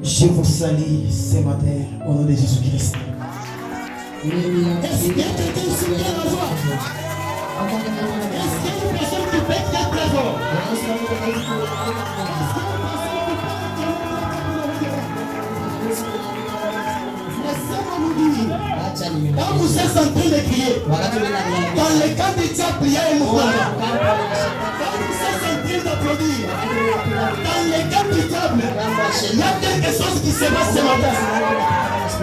Je vous salue ce matin au nom de Jésus-Christ. Est-ce qu'il y a quelqu'un ici qui a la joie? Est-ce qu'il y a une personne qui peut être très fort? Quand vous êtes en train de crier, dans le cas du diable, il y a un mouvement. Quand vous êtes en train d'applaudir, dans le cas du diable, il y a quelque chose qui se passe ce matin.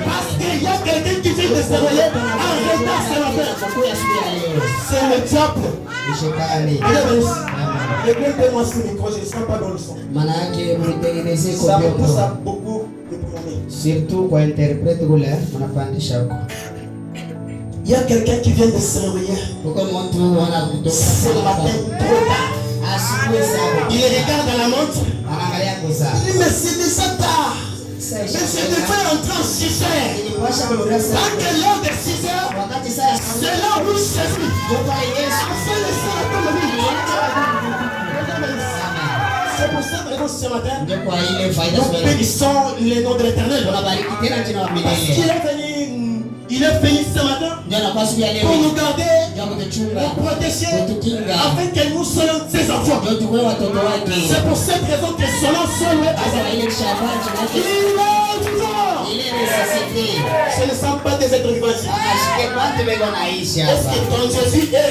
Parce qu'il y a quelqu'un qui vient de se réveiller en retard ce matin. C'est le diable. Écoutez-moi ce micro, je ne sens pas dans le son. Ça me pousse à beaucoup de problèmes. Surtout kwa interprète kule unapandisha huko. Il y a quelqu'un qui vient de se réveiller. C'est le matin trop tard. Il regarde à la montre. Il me dit déjà tard. Mais je devais entrer en 6 heures. Tant que l'heure de 6 heures, c'est là où je suis. C'est pour ça que ce matin, nous bénissons le nom de l'Éternel. Parce qu'il est venu. Il est venu ce matin pour nous garder, nous protéger, afin que nous soyons ses enfants. C'est pour cette raison que son nom soit loué à Zara. Il est vivant. Je ne sens pas des êtres vivants ici. Est-ce que ton Jésus est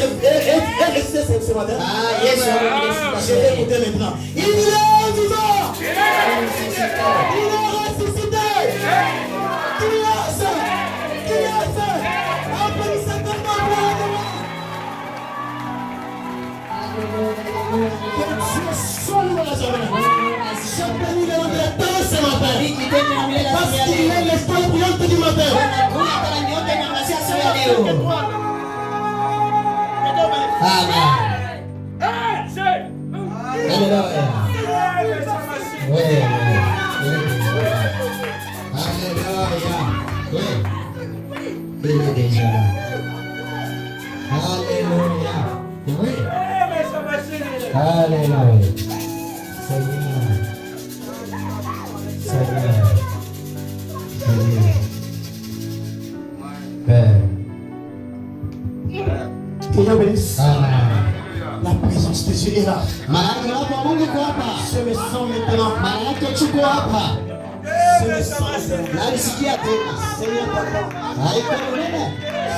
resté ce matin? Je vais écouter maintenant. Il est vivant. Il est ressuscité. Parce qu'il est l'espoir brillante du matin. Amen. Alléluia. Il est déjà là. Alléluia. Oui. Alléluia. Seigneur. Seigneur. Seigneur. Père. Que Dieu bénisse. Amen. La présence de Dieu est là. Je me sens maintenant. Je me sens maintenant. Seigneur pardon.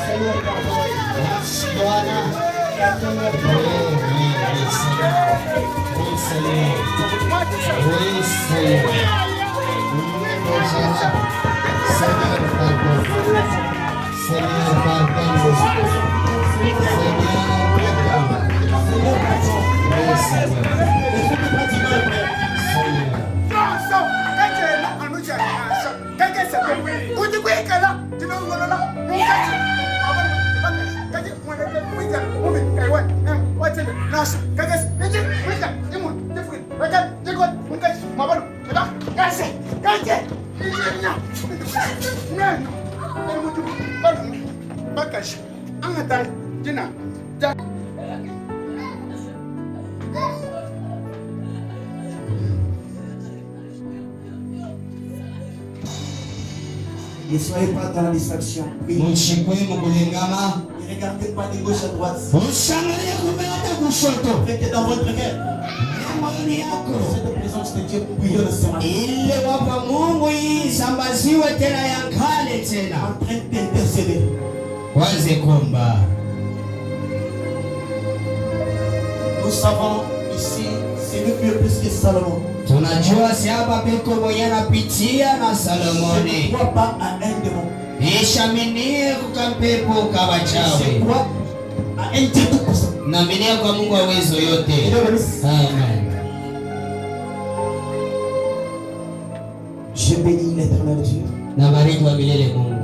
Seigneur pardon. Ne soyez pas dans la distraction. Priez. Ne regardez pas de gauche à droite. Faites que dans votre cœur, cette présence de Dieu bouillonne ce matin. En train d'intercéder. Nous savons ici, c'est nous qui est plus que Salomon. Tunajua si hapa peko mwenye anapitia na Salomoni. Je ne crois pas à un démon. Ishaminie kukampepo kawachawi. Je crois à un Dieu tout-puissant. Naaminia kwa Mungu wa uwezo yote. Amen. Je bénis l'Éternel Dieu. Nabariki wa milele Mungu.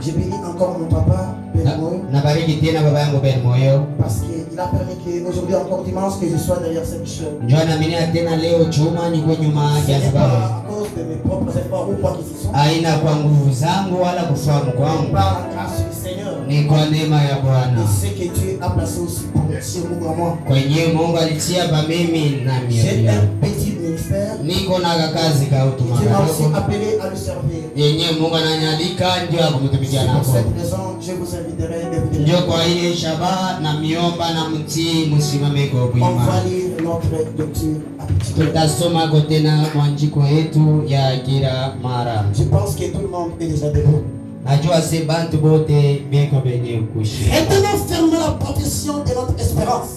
Je bénis encore mon papa, Père Moyo. Nabariki tena baba yangu Ben Moyo. Parce qu'il a permis qu'aujourd'hui encore dimanche que je sois derrière cette chaîne. Ndio naaminia tena leo chuma niko nyuma yake sababu. À cause de mes propres efforts ou quoi qu'ils soient. Haina kwa nguvu zangu wala kufahamu kwangu. Par la grâce du Seigneur. Ni kwa neema ya Bwana. Et ce que Dieu a placé aussi sur Mungu à moi. Kwenye Mungu alitia pa mimi na mimi. J'ai un petit ministère. niko na kazi ka utuma Tu m'as aussi appelé à le servir. yenye Mungu ananialika ndio kumtumikia nako. Pour cette raison, je vous inviterai de vous Ndio kwa ile shaba na miomba na mtii msimame kwa On kuima. va lire notre lecture à petit peu. Tutasoma tena mwanjiko yetu ya kila mara. Je pense que tout le monde est déjà debout. Najua se bantu bote beko benye kushi. Retenons fermement la profession de notre espérance.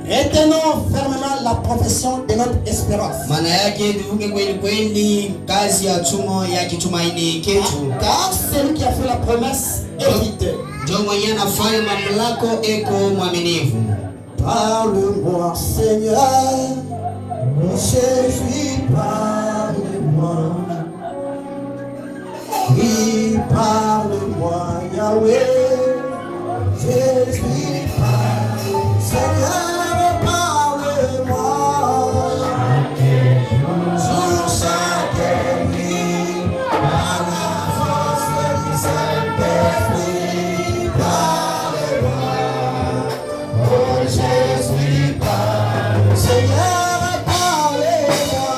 Retenons fermement la profession de notre espérance. Maana yake tuvuke kweli kweli kazi ya chumo ya kitumaini ketu. Car celui qui a fait la promesse est fidèle. Ndio mwenye anafanya mamlako eko mwaminifu. Parle-moi, Seigneur, Jésus, parle-moi. Oui, parle-moi, Yahweh, Jésus, parle. Seigneur, parle-moi. Sur chaque nuit, par la force du Saint-Esprit, parle-moi. Oh Jésus, parle. Seigneur, parle-moi.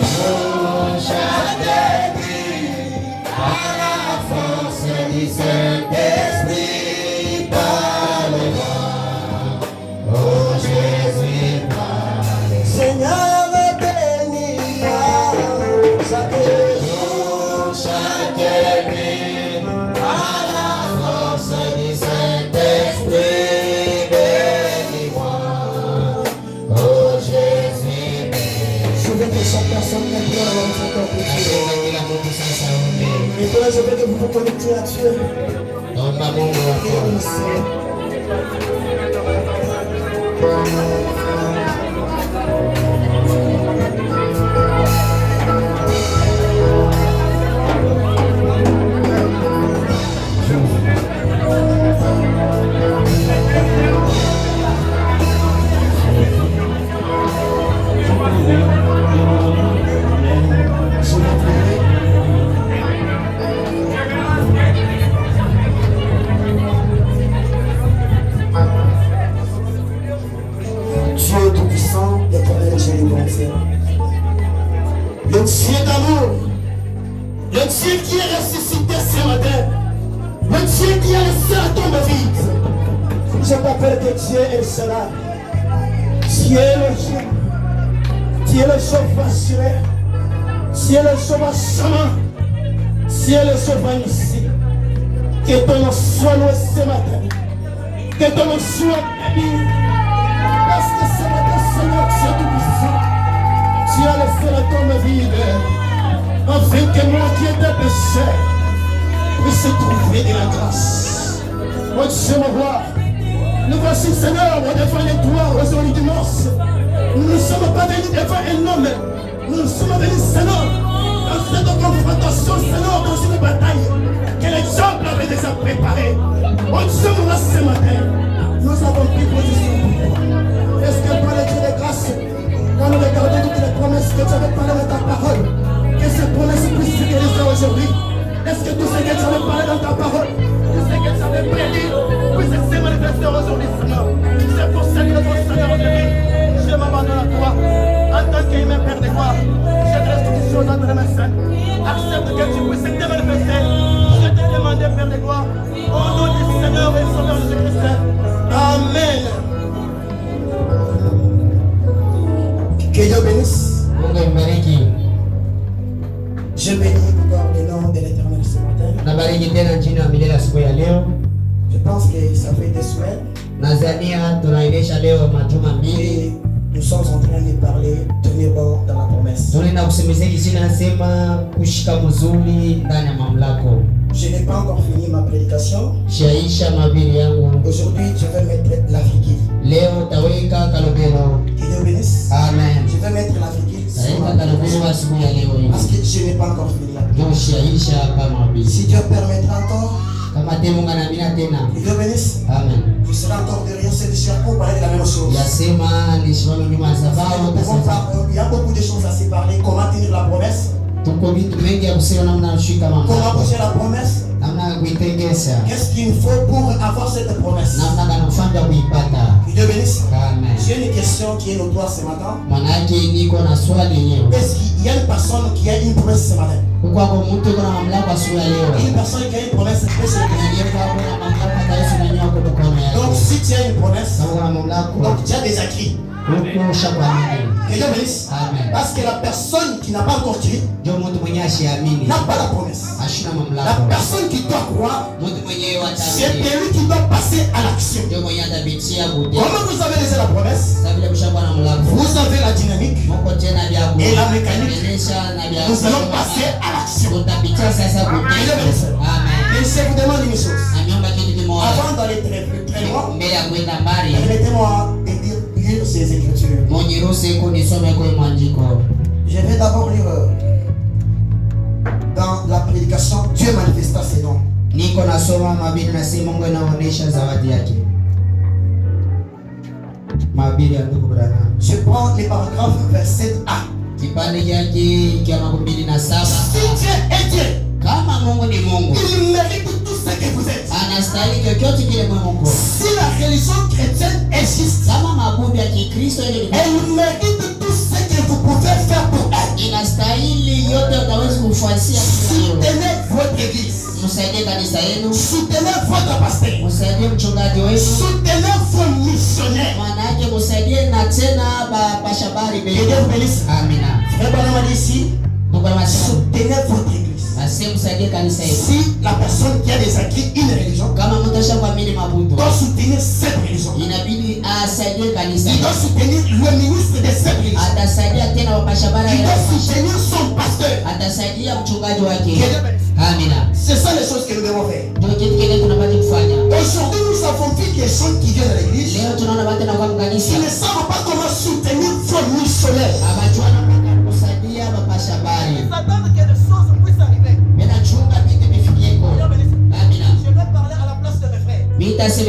Sur chaque nuit, par la force du Saint-Esprit, parle-moi. Oh Jésus, parle. Seigneur, bénis-moi chaque jour, chaque nuit, par la force du Saint-Esprit, bénis-moi. Oh Jésus, bénis. Je veux que chaque personne maintenant avance encore pour Dieu. Kila mtu sasa ombe. Maintenant, je veux que vous vous connectiez à Dieu. Naomba Mungu Et wako. aussi. Je vais prier. Dieu Tout-Puissant, éternel, je les confie. Le Dieu d'amour, le Dieu qui est ressuscité ce matin, le Dieu qui a laissé la tombe vide. Je t'appelle que Dieu est cela. Dieu est le Dieu. Dieu est le Jehovah Jireh. Dieu est le Jehovah Shammah. Dieu est le Jehovah Nissi. Que ton nom soit loué ce matin. Que ton nom soit béni. Parce que ce matin, Seigneur, Dieu Tout-Puissant, tu as laissé la tombe vide, afin que moi qui étais péché puisse trouver de la grâce. Mon Dieu, mon roi, nous voici, Seigneur, devant les gloires aujourd'hui dimanche. Nous ne sommes pas venus devant un homme, nous sommes venus, Seigneur, dans cette confrontation, Seigneur, dans une bataille que les diables avaient déjà préparée. Mon Dieu, mon roi, ce matin, nous avons pris position. Est-ce que par le Dieu de grâce, quand nous regardons toutes les promesses que tu avais parlé dans ta parole, que ces promesses puissent se réaliser aujourd'hui? Est-ce que tout ce que tu avais parlé dans ta parole, tout ce que tu avais prédit, puisse se manifester aujourd'hui, Seigneur? C'est pour ça que notre Seigneur aujourd'hui, je m'abandonne à toi. En tant qu'humain, Père de gloire, je te laisse toutes les choses entre les mains saintes. Accepte que tu puisses te manifester. Je t'ai demandé, Père de gloire, au nom du Seigneur et Sauveur Jésus-Christ. Amen. Que Dieu bénisse. Mungu ibariki. Je bénis encore le nom de l'Éternel ce matin. Nabariki tena jina la milele siku ya leo. Je pense que ça fait des semaines Nazania tunaendesha leo majuma mbili. et nous sommes en train de parler tenir bon dans la promesse. Tunaenda kusemezea kisina nasema kushika mzuri ndani ya mamlako. Je n'ai pas encore fini ma prédication. Shaisha mabili yangu. Aujourd'hui, je vais mettre la vigile. Leo taweka kalobelo. Que Dieu bénisse. Amen. Je vais mettre la vigile ce Taweka matin kalobelo wa siku ya leo parce hii. que je n'ai pas encore fini la Ndio shaisha kama Si bili. Dieu permettra encore, Kama temu ngana mina tena. que Dieu bénisse. Amen. Je serai encore derrière cette chair pour parler de la même chose. Yasema nisimame nyuma ya sababu Nous pouvons tasema. il y a beaucoup de choses à se parler. Comment tenir la promesse? Tuko vitu mengi ya kusema namna kushika Comment mamlako. bouger la promesse? Namna ya kuitengeza. Qu'est-ce qu'il faut pour avoir cette promesse? Namna gani ufanya kuipata. Que Dieu bénisse. Amen. J'ai une question qui est notoire ce matin. Maana yake niko na swali leo. Est-ce qu'il y a une personne qui a une promesse ce matin? Kwa mtu kuna mamlaka sura leo. Une personne qui a une promesse Donc si tu as une promesse, donc tu as des acquis. Que Dieu bénisse. Parce que la personne qui n'a pas encore cru n'a pas la promesse. La personne qui doit croire, c'est lui qui doit passer à l'action. Comment vous avez laissé la promesse? Vous avez la dynamique et la mécanique. Nous allons passer à l'action. Et je vous demande une chose. Avant d'aller très loin, permettez-moi de lire ces écritures. Je vais d'abord lire dans la prédication, Dieu manifesta ses dons. Je prends les paragraphes verset A. Si Dieu est Dieu, il mérite tout ce que vous êtes. Si la religion chrétienne existe, elle mérite tout ce que vous pouvez faire pour elle. Soutenez votre église. Soutenez votre pasteur. Soutenez vos missionnaires. Que Dieu vous bénisse. Frère Branham dit ici, soutenez votre église. Si la personne qui a des acquis une religion doit soutenir cette religion, il doit soutenir le ministre de cette religion, il doit soutenir son pasteur. C'est ça les choses que nous devons faire. Aujourd'hui nous avons vu des gens qui viennent à l'église, ils ne savent pas comment soutenir vos missionnaires. Ils attendent que les choses puissent arriver. Je vais parler à la place de mes frères. Parce que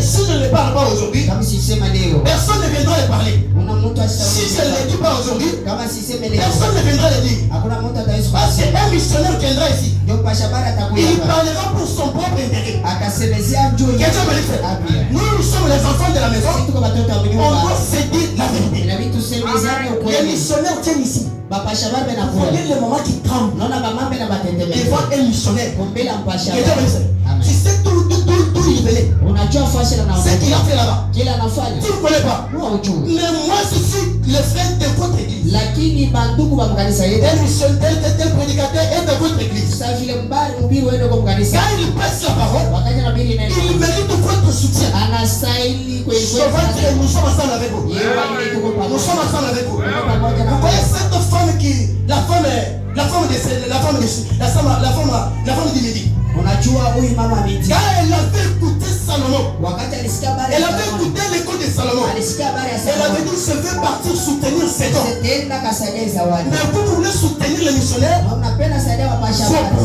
si je ne parle pas aujourd'hui, personne ne viendra les parler. Si je ne le dis pas aujourd'hui, personne ne viendra le dire. Parce qu'un missionnaire viendra ici, il parlera pour son propre intérêt. Nous sommes les enfants de la maison, on doit se dire la vérité. Les missionnaires viennent ici. Vous voyez le moment qui tremble devant un missionnaire. Tu sais d'où il venait, ce qu'il a fait là-bas. Tu ne connais pas. Mais moi je suis le frère de votre église. Un missionnaire, tel prédicateur est de votre église. Quand il presse la parole, il mérite votre soutien. Nous sommes ensemble avec vous. Nous sommes ensemble avec vous. Vous voyez cette femme qui, la femme du midi. Quand elle avait écouté Salomon, elle avait écouté l'écho de Salomon, elle avait dit je vais partir soutenir ces dons. Mais vous voulez soutenir les missionnaires, vos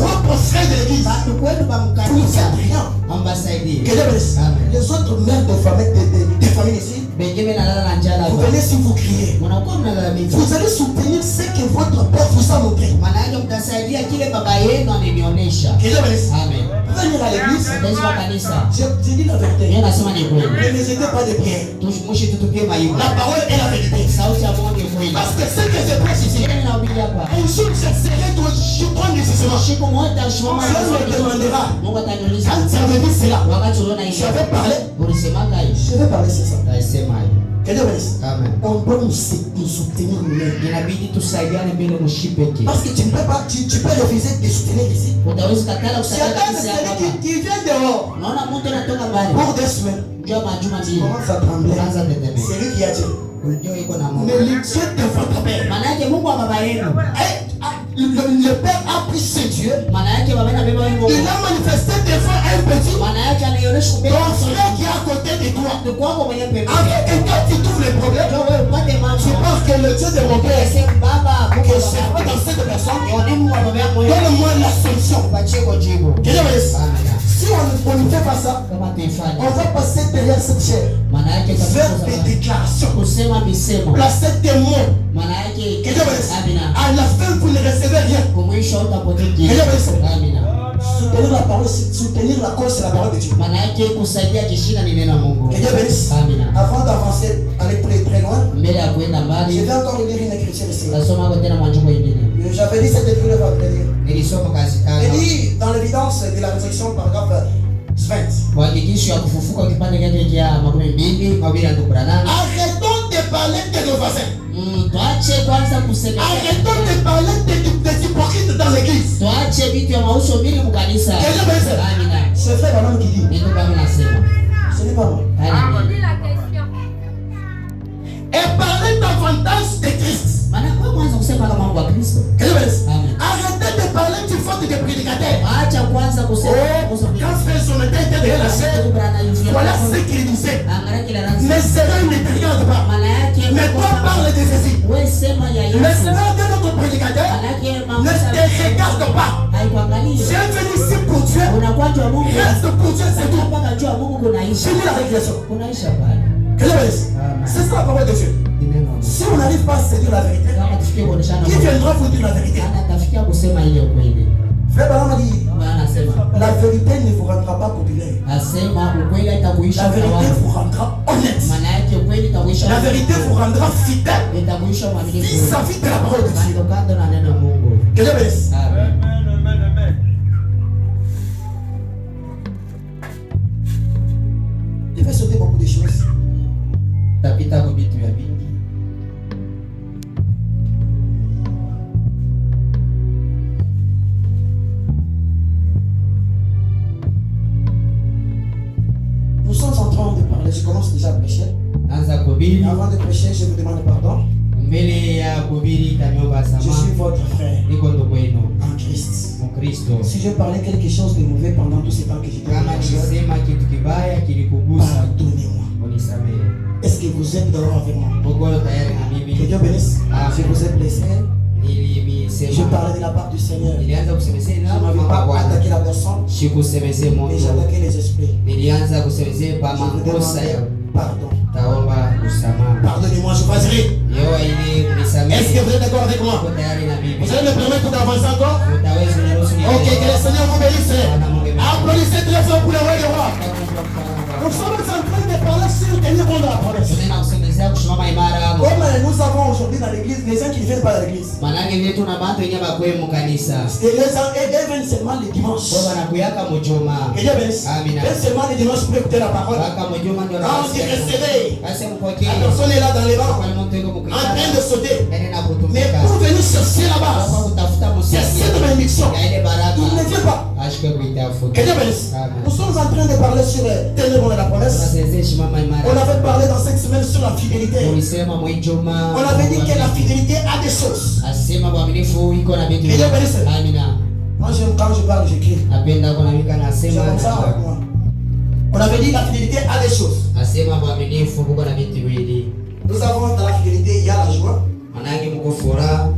propres frères de l'église, vous ne faites rien. Les autres mères de famille ici, vous venez si vous criez, vous allez soutenir ce que votre père vous a montré. Venir à l'église, je dis la vérité. Ne n'hésitez pas de prière. La parole est la vérité. Parce que ce que je prêche ici, un jour j'essaierai de prendre nécessairement. Dieu me demandera, quand tu avais dit cela, je vais parler c'est ça. Que Dieu bénisse. On doit nous soutenir nous-mêmes. Parce que tu ne peux pas, tu peux refuser de soutenir ici. Si quelqu'un qui vient dehors pour 2 semaines, tu commences à trembler. C'est lui qui a dit. Mais Dieu de votre père. Le père a pris ce Dieu. Il a manifesté devant un petit. Ton frère qui est à côté de toi. Et quand tu trouves les problèmes, tu penses que le Dieu de mon père, que c'est pas dans cette personne, donne-moi la solution. Si on ne fait pas ça, on va passer derrière cette chair, faire des déclarations, placer des mots. À la fin, vous ne recevez rien. Soutenir la parole, soutenir la cause, c'est la parole de Dieu. Maana yake kusaidia kishina ni neno la Mungu. Que Dieu bénisse. Amina. Avant d'avancer, aller très loin, Mbele ya kwenda je mbali, vais encore lire une écriture ici. tasoma kwa tena mwanzo mwingine. J'avais dit cette écriture va te lire. Nilisoma kazi Il tano. dit dans l'évidence de la résurrection, paragraphe 20. Kuhakikisha kufufuka kipande chake cha 22 ndugu Branham. Arrêtons de parler de nos voisins. Tuache kwanza kusema. Arrêtons de parler des hypocrites dans l'église. Tuache vitu vya mauso mbili mkanisa. Que Dieu bénisse. Amina. C'est frère Branham qui dit. Ndio kama nasema. Ce n'est pas moi. Amina. Et parler davantage de Christ. Maana kwa mwanzo kusema kama Mungu wa Kristo. Que Dieu bénisse. Amen. Arrêtez de parler du faute des prédicateurs. Acha kwanza kusema kuhusu Quand frère Jonathan était derrière la chaîne, voilà ce qu'il disait. Angalia kila rangi. Mais cela ne te regarde pas. Maana yake Mais toi parle de Jésus. wewe sema ya Yesu. Mais cela de notre prédicateur Maana yake ne te regarde pas. haikuangalia. J'ai venu ici pour Dieu. Unakwajua Mungu. Reste pour Dieu, c'est tout. Mpaka jua Mungu kunaisha. Finis la régression. Kunaisha pale. Que Dieu bénisse. C'est ça la parole de Dieu. Si on n'arrive pas à se dire la vérité, Kama tufikie kuoneshana qui viendra vous dire la vérité? ana tafikia kusema ile ukweli. Frère Branham dit, Bwana anasema la vérité ne vous rendra pas populaire. asema ukweli itakuisha La kwa vérité watu. vous rendra honnête. Maana yake ukweli itakuisha. La vérité vous rendra fidèle itakuisha mwaminifu. vis-à-vis de la parole de Dieu. Kando na neno la Mungu. Que Dieu bénisse. Amen. Je vais sauter beaucoup de choses. Tapita kwa vitu vya vingi. Nous sommes en train de parler. Je commence déjà à prêcher. Anza kuhubiri. Avant de prêcher, je vous demande pardon. Mbele ya kuhubiri taniomba Je suis sama. votre frère Niko ndugu yenu en Christ. Mkristo. Si je parlais quelque chose de mauvais pendant tout ce temps que j'étais Kama nilisema kitu kibaya kilikugusa, pardonnez-moi. unisamehe. Est-ce que vous êtes d'accord avec moi? Uko tayari na Que mimi? Dieu bénisse. Je vous ai blessé. Je Nilisema parlais de la part du Seigneur. Je nilianza kusemezea ne na m'avais mama pas Bwana. attaqué la personne, Sikusemezea mais Mungu. j'attaquais les esprits. Nilianza kusemezea pa Je vous makosa ya demande pardon. taomba msamaha. Pardonnez-moi, je passerai. Yewa ili Est-ce que unisamehe. vous êtes d'accord avec moi? Uko tayari na mimi? Vous allez me permettre d'avancer encore? Utaweza uniruhusu Ok, que le Seigneur vous bénisse. Bwana Mungu amen. Applaudissez très fort pour le roi des rois. Nous sommes en train de parler sur tenir compte de la promesse. Tunaenda kusemezea kusimama imara. Comme nous avons aujourd'hui dans l'église des gens qui ne viennent pas à l'église. Manake vile tuna bantu wenye bakwe mu kanisa. Et les gens ils viennent seulement le dimanche. Kwa wanakuyaka mujuma. Que Dieu bénisse. Amina. Viennent seulement le dimanche pour écouter la parole. Baka mujuma ndio Quand on dit recevez, Basi la mpokee. personne est là dans les bancs, Kwa mtu yuko en mkuita. train de sauter. Yaani na Mais kutumika. pour venir chercher la base, Kwa kutafuta c'est msingi. cette bénédiction. Ya ile baraka. Il ne vient pas. Ashike kuitafuta. Que Dieu bénisse. Amen. Nous sommes en train de parler sur tenir compte de la promesse. Tunasezea simama On imara. avait parlé dans 5 semaines sur la fidélité. Ulisema mwijuma. On avait dit que la fidélité a des choses. Asema uaminifu iko na vitu. Que Dieu bénisse. Amina. Quand je parle, j'écris. Napenda kuna mika C'est nasema. comme ça avec moi. On avait dit que la fidélité a des choses. Asema uaminifu kuko na vitu viwili. Nous avons dans la fidélité, il y a la joie, Manake mko furaha,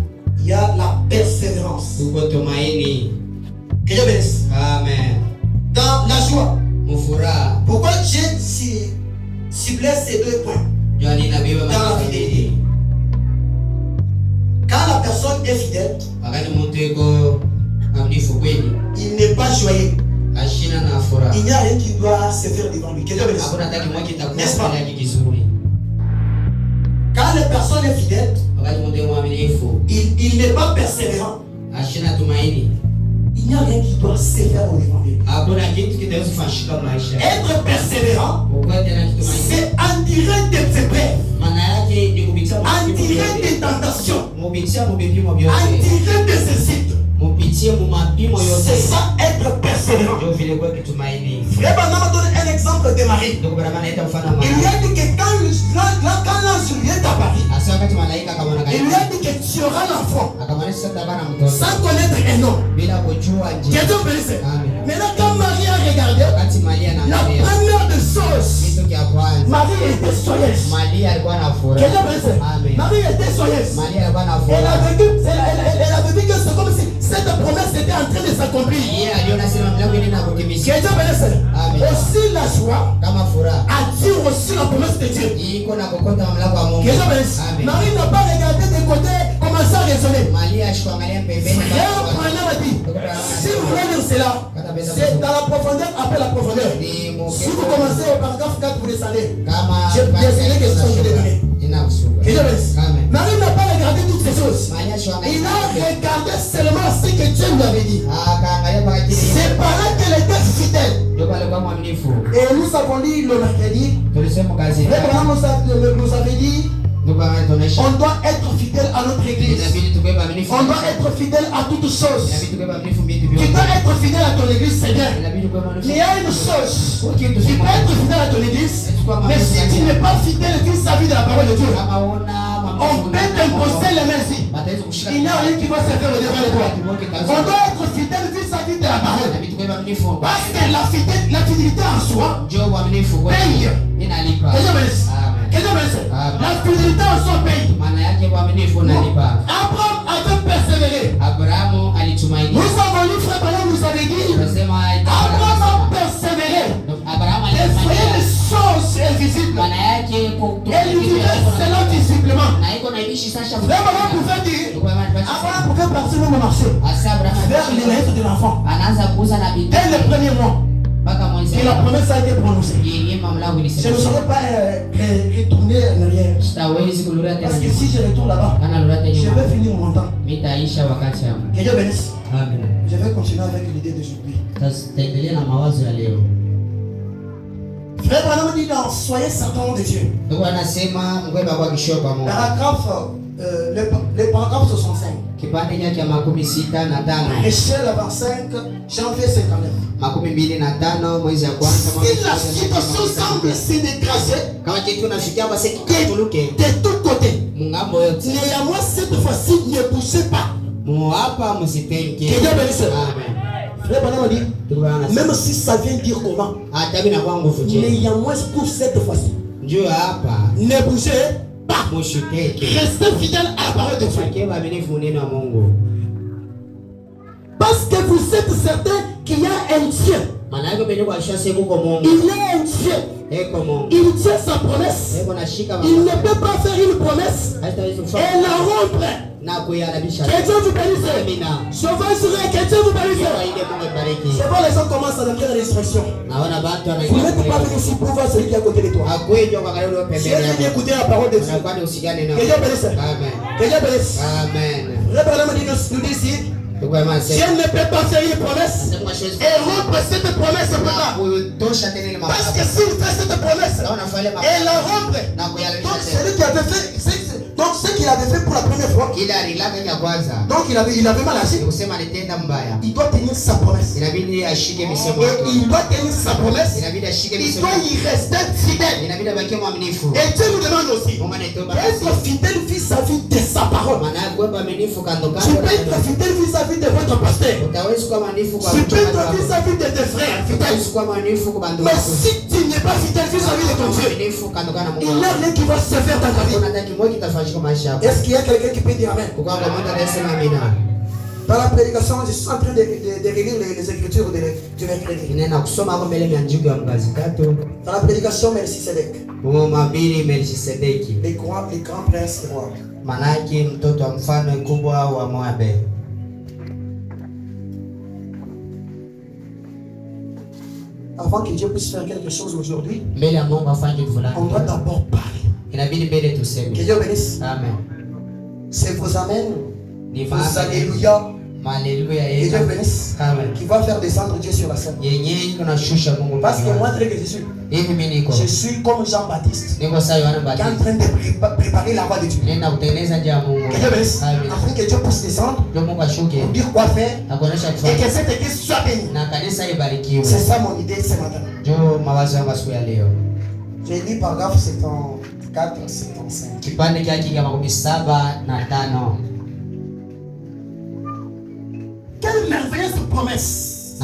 il y a la persévérance. tuko tumaini. Que Dieu bénisse. Amen. Dans la joie, Mufuraha. pourquoi j'ai ciblé ces deux points? Jua ninabeba Dans la mambo fidélité. mawili. Quand la personne est fidèle, Wakati mtu yuko mwaminifu kweli, il n'est pas joyeux. ashina na furaha. Il n'y a rien qui doit se faire devant lui. Que Dieu bénisse. Hakuna hata kimoja kitakuwa N'est-ce pas? mbele yake kizuri. Quand la personne est fidèle, Wakati mtu yuko mwaminifu, il n'est pas persévérant. ashina tumaini. Il n'y a rien qui doit se faire au devant lui. Hakuna kitu kitaweza kufanyika maisha. Être persévérant, Wakati ana tumaini. c'est endurer des épreuves, Maana yake ni kupitia endurer des tentations, mupitia mubipimo vyote. endurer des insultes. Mupitie mu mapimo C'est yote. ça être persévérant. Ndio vile kwa kitumaini. Frère Branham donne un exemple de Marie. Ndio kwa maana ita mfano wa Il lui a dit que quand l'ange vient à Paris, Asa wakati malaika akamwona il lui a kanisa. dit que tu auras l'enfant Akamwonyesha sasa tabana mtoto sans connaître un nom. bila kujua Que njia. Dieu bénisse. Amen. Maintenant, quand Marie a regardé, Wakati Maria la anaangalia première des choses, kitu cha kwanza, Marie était soyeuse. Maria alikuwa na Que furaha. Dieu bénisse. Amen. Marie était soyeuse. Maria alikuwa na Elle furaha. avait vu que c'est comme si cette promesse était en train de s'accomplir. Yeye aliona sema mlango ni na Que kutimizika. Dieu bénisse. Amen. Aussi la joie Kama furaha attire aussi la promesse de Dieu. iko na kokota mlango wa Mungu. Que Dieu bénisse. Amen. Marie n'a pas regardé de côté comment commencé à raisonner. Malia ashkuangalia pembeni. Frère Branham a dit, si vous voulez lire cela, c'est dans la profondeur après la profondeur. Si vous commencez au paragraphe 4, vous descendez. J'ai des questions que je vais donner. Marie n'a pas regardé toutes ces choses. Il a regardé seulement ce que Dieu lui avait dit. C'est par là qu'elle était fidèle. Et nous avons dit le mercredi, nous avait dit, on doit être fidèle à notre église. On doit être fidèle à toutes choses. Tu dois être fidèle à ton église, c'est bien. Mais il y a une chose. Tu peux être fidèle à ton église, mais si tu n'es pas fidèle vis-à-vis de la parole de Dieu, on peut t'imposer les mains ici. Il n'y a rien qui va se faire au-devant de toi. On doit être fidèle vis-à-vis de la parole. Parce que la fidélité en soi paye. La fidélité en soi paye. Abraham avait persévéré. Nous avons lu, frère Branham nous avait dit, Abraham a persévéré. Il faisait des choses invisibles. Et il vivait cela visiblement. Frère Branham pouvait dire, Abraham pouvait partir même au marché vers les lettres de l'enfant. Dès le premier mois. Et la promesse a été prononcée. Je ne saurais pas retourner en arrière. Parce que si je retourne là-bas, je vais finir mon temps. Que Dieu bénisse. Je vais continuer avec l'idée d'aujourd'hui. Frère Branham dit dans Soyez certains de Dieu. Le paragraphe 65. Échelle 25, janvier 59. Si la situation semble se dégrader de tous côtés, néanmoins cette fois-ci ne poussez pas. Que Dieu bénisse. Frère Branham dit, même si ça vient dire comment, néanmoins pour cette fois-ci, ne bougez pas. Restez fidèle à la parole de Dieu. Parce que vous êtes certain qu'il y a un Dieu. Il y a un Dieu. Il tient sa promesse. Il ne peut pas faire une promesse et la rompre. Que Dieu vous bénisse. Je vais sourire, que Dieu vous bénisse. C'est bon, les gens commencent à entrer dans l'instruction. Vous n'êtes pas venu ici pour voir celui qui est à côté de toi. Si elle vient écouter la parole de Dieu. Que Dieu bénisse. Que Dieu bénisse. Le Branham nous dit ici, Dieu ne peut pas faire une promesse et rompre cette promesse. Parce que s'il fait cette promesse et la rompre, donc celui qui avait fait, donc ce qu'il avait fait pour la première fois, donc il avait mal agi. Il doit tenir sa promesse. Et il doit tenir sa promesse. Il doit y rester fidèle. Et Dieu nous demande aussi d'être fidèle vis-à-vis de sa parole. Tu peux être fidèle vis-à-vis de votre pasteur. Tu peux être vis-à-vis de tes frères fidèles. Mais si tu n'es pas fidèle vis-à-vis de ton Dieu, il n'y a rien qui va se faire dans ta vie. Est-ce qu'il y a quelqu'un qui peut dire Amen? Dans la prédication, je suis en train de relire les écritures du mercredi. Dans la prédication, Melchisedec. Les grands princes rois. Avant que Dieu puisse faire quelque chose aujourd'hui, on doit d'abord parler. Que Dieu bénisse. Amen. C'est vos amen, vos alléluia. Que Dieu bénisse. Qui va faire descendre Dieu sur la scène. Parce que moi, très que je suis comme Jean-Baptiste qui est en train de préparer la voie de Dieu. Que Dieu bénisse. Afin que Dieu puisse descendre, pour dire quoi faire et que cette église soit bénie. C'est ça mon idée ce matin. J'ai lu paragraphe 74, 75. Quelle merveilleuse promesse.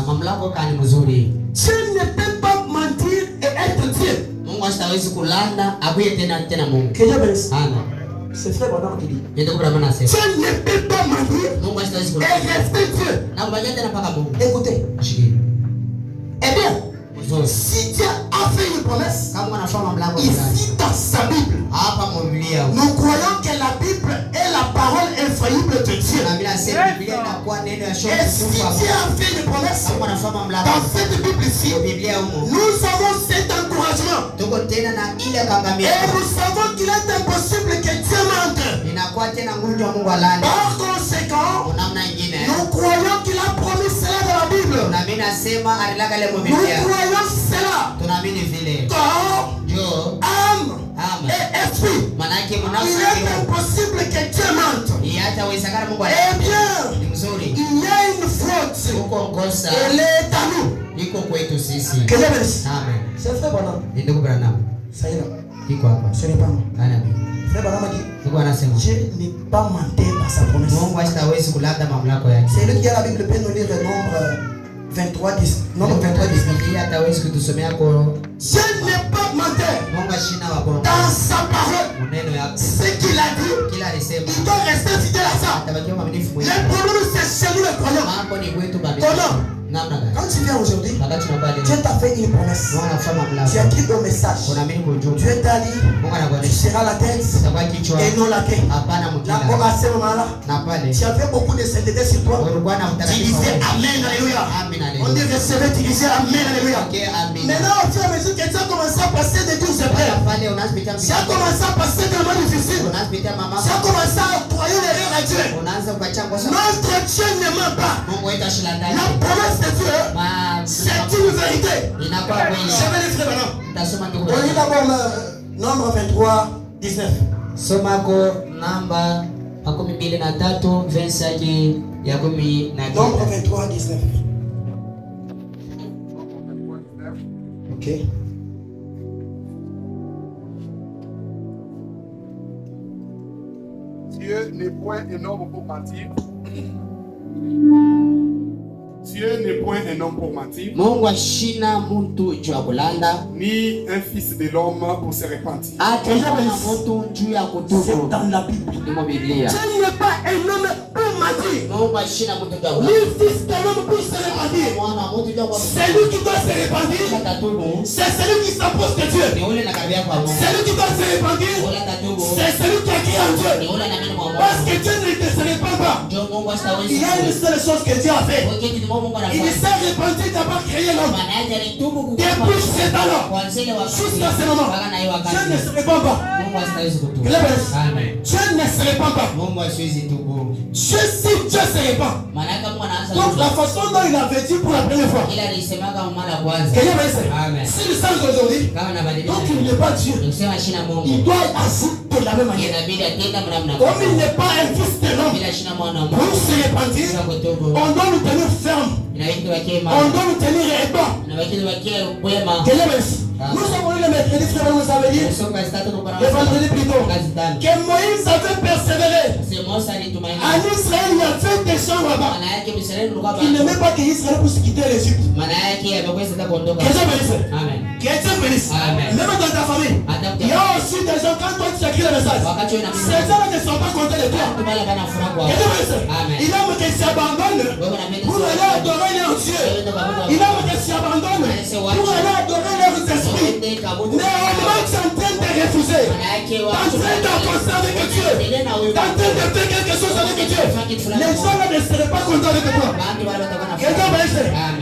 Dieu ne peut pas mentir et être Dieu. Que Dieu bénisse. C'est frère Branham qui dit. Dieu ne peut pas mentir et rester Dieu. Écoutez. Eh bien, si Dieu a fait une promesse, ici dans sa Bible, nous croyons que la Bible est la parole infaillible maneno ya Et shoka si Dieu a fait une promesse kama unasoma mlango dans cette Bible ici, wa Biblia humo nous avons cet encouragement. tuko tena na ile Et kangamia nous savons qu'il est impossible que Dieu mente. inakuwa tena nguvu ya Mungu alani Par conséquent, kwa namna nyingine nous croyons qu'il a promis cela dans la Bible. na mimi nasema alilaka ile Nous Biblia croyons cela. tunaamini vile Corps, ndio âme ama et esprit. manake Il mnafsi est impossible que Dieu mente. hata uwezekana Mungu Eh bien, ni mzuri il y a une faute. huko kosa Elle est à nous. iko kwetu sisi Que Dieu bénisse. amen C'est frère Branham. ni ndugu Branham Ça y est là. iko hapa Ce n'est pas moi. ana Frère Branham a dit, ndugu anasema Dieu n'est pas menté par sa promesse. Mungu hastawezi kulada mamlaka yake C'est lui qui a la Bible, peut nous lire le nombre 23, 10. Nombre 23, 10. Biblia hatawezi kutusomea kwa Dieu n'est pas menteur. Mungu ashina wa bongo Dans sa parole, maneno yake ce qu'il a dit, kila alisema il doit rester fidèle à ça. atabakia mwaminifu Le mwenyewe problème, c'est chez nous les croyants. mambo ni kwetu Comment? babeli namna gani Quand tu viens aujourd'hui, wakati tunabali Dieu t'a fait une promesse. Mungu anafanya Tu as mamlaka écrit ton message. unaamini kwa ujumbe Dieu t'a dit, Mungu tu anakuonyesha seras la tête utakuwa kichwa et non la queue. hapana D'abord mkila à ce moment-là, na pale tu avais beaucoup de sainteté sur toi. ulikuwa na Tu utakatifu disais Amen, Alléluia. amen On dit haleluya recevez, tu disais Amen, Alléluia. okay amen Maintenant, au fur et à mesure que tu as commencé à passer des jours après, pale unazipitia tu as commencé à passer des moments difficiles. unazipitia mama Tu as commencé à croire l'erreur à Dieu. unaanza kuacha kosa Notre Dieu ne ment pas. Mungu wetu ashilandani La promesse de Dieu, c'est une vérité. inakuwa kweli Je vais les frères maintenant. tasoma ndugu On lit d'abord nombre 23, 19. somako namba 23 verse yake ya 10 na Nombre 23, 19. Ok. Dieu n'est point un homme pour mentir. Dieu n'est point un homme pour mentir, Mungu ashina mtu juu ya kulanda ni un fils de l'homme pour se repentir. hata kama mtu juu ya C'est kutubu dans la Bible. ndimo Biblia Dieu n'est pas un homme pour mentir. Mungu ashina mtu juu ya Ni kulanda fils d'un homme pour se repentir. mwana mtu juu ya C'est lui qui doit se repentir. katubu C'est celui qui s'approche de Dieu. ni ule na karibia kwa Mungu C'est lui qui doit se repentir. ule katubu C'est celui qui a crié en ni Dieu. ule na mimi kwa Parce Mungu que Dieu ne se répand pas. ndio Mungu astawezi Il y a une seule chose que Dieu a fait. wakati ni Mungu Il anafanya s'est repenti d'avoir créé l'homme. maana yake alitubu Depuis cet temps-là, kuanzia ile wakati jusqu'à ce moment, mpaka na hiyo Dieu wakati ne se répand pas. Mungu astawezi kutubu Que Dieu bénisse. amen Dieu ne se répand pas. Mungu asiwezi tubu Dieu, si Dieu se répand. maana yake Mungu anaanza Donc la façon dont il avait dit pour la première fois. ila alisemaga mara ya kwanza Que Dieu bénisse. amen S'il change aujourd'hui, kama nabadilisha donc il n'est pas Dieu. kusema shina Il Mungu doit agir de la même manière. inabidi atenda mnamna Comme il n'est pas un fils de l'homme, bila shina mwana wa pour Mungu se repentir, sasa kutubu on doit nous tenir ferme. inabidi tuwakie On mama doit nous tenir ébats. inabidi tuwakie wema Que Dieu bénisse. Nous avons eu le mercredi, frère, vous savez dire, soka statu kwa le vendredi plutôt, kazi tano que Moïse avait persévéré. sasa Musa alitumaini En Israël, il y avait des gens là-bas maana yake Israeli ulikuwa qui n'aimaient pas qu'Israël puisse quitter l'Égypte. maana yake ameweza hata kuondoka Que Dieu bénisse. amen Que Dieu bénisse. Amen. Même dans ta famille, hata il y a aussi des gens, quand toi tu écris le message, wakati wewe na ces gens-là ne sont pas contents de toi. mtu pale kana furaha kwa Que Dieu bénisse. Amen. Il aime que tu abandonnes wewe na mimi pour aller adorer leur Dieu. Il aime que tu abandonnes pour aller adorer leurs esprits. Néanmoins, tu es en train de refuser. Tu es en train d'avancer avec Dieu. Tu es en train de faire quelque chose avec Dieu. Les gens là ne seraient pas contents avec toi. Que Dieu bénisse.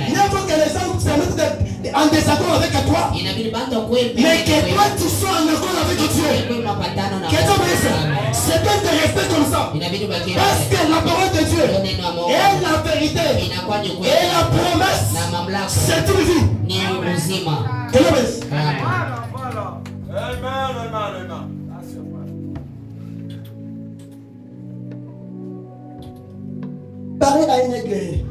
Il faut que les gens se mettent en désaccord avec toi, inabidi bantu kweli mais que toi tu sois en accord avec Dieu. Que Dieu bénisse. C'est bien de rester comme ça. inabidi bakie Parce que la parole de Dieu neno la Mungu est la vérité. inakuwa ni Et kweli la promesse, na mamlaka c'est une vie. ni uzima Que Dieu bénisse. amen Parlez à une aigle.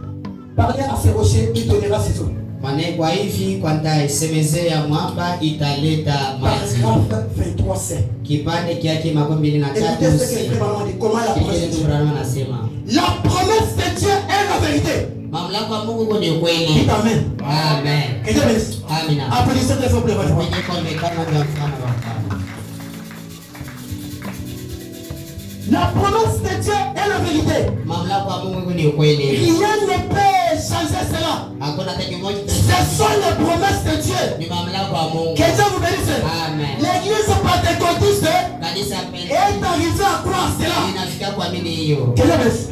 Parlez à ces rochers, il donnera ses eaux. Mane kwa hivi kwa nitaisemezea mwamba italeta maji. Paragraphe 23c. Kipande kyake 23 Écoutez ce que le maman dit. Comment la promesse de Dieu? anasema La promesse de Dieu est la vérité. mamlaka ya Mungu ni Dites kweli. Amen. Amen. Que Dieu bénisse. Amina. Applaudissez très fort pour le Seigneur. Kwenye kombe kama ndio mfano wa mfano. La promesse de Dieu est la vérité. Mamlaka ya Mungu ni kweli. Rien ne peut changer cela. Hakuna hata kimoja Ce sont les promesses de Dieu. ni mamlaka ya Mungu. Que Dieu vous bénisse. Amen. L'église pentecôtiste Kanisa pekee est arrivée à croire cela. inafika kuamini hiyo. Que Dieu bénisse.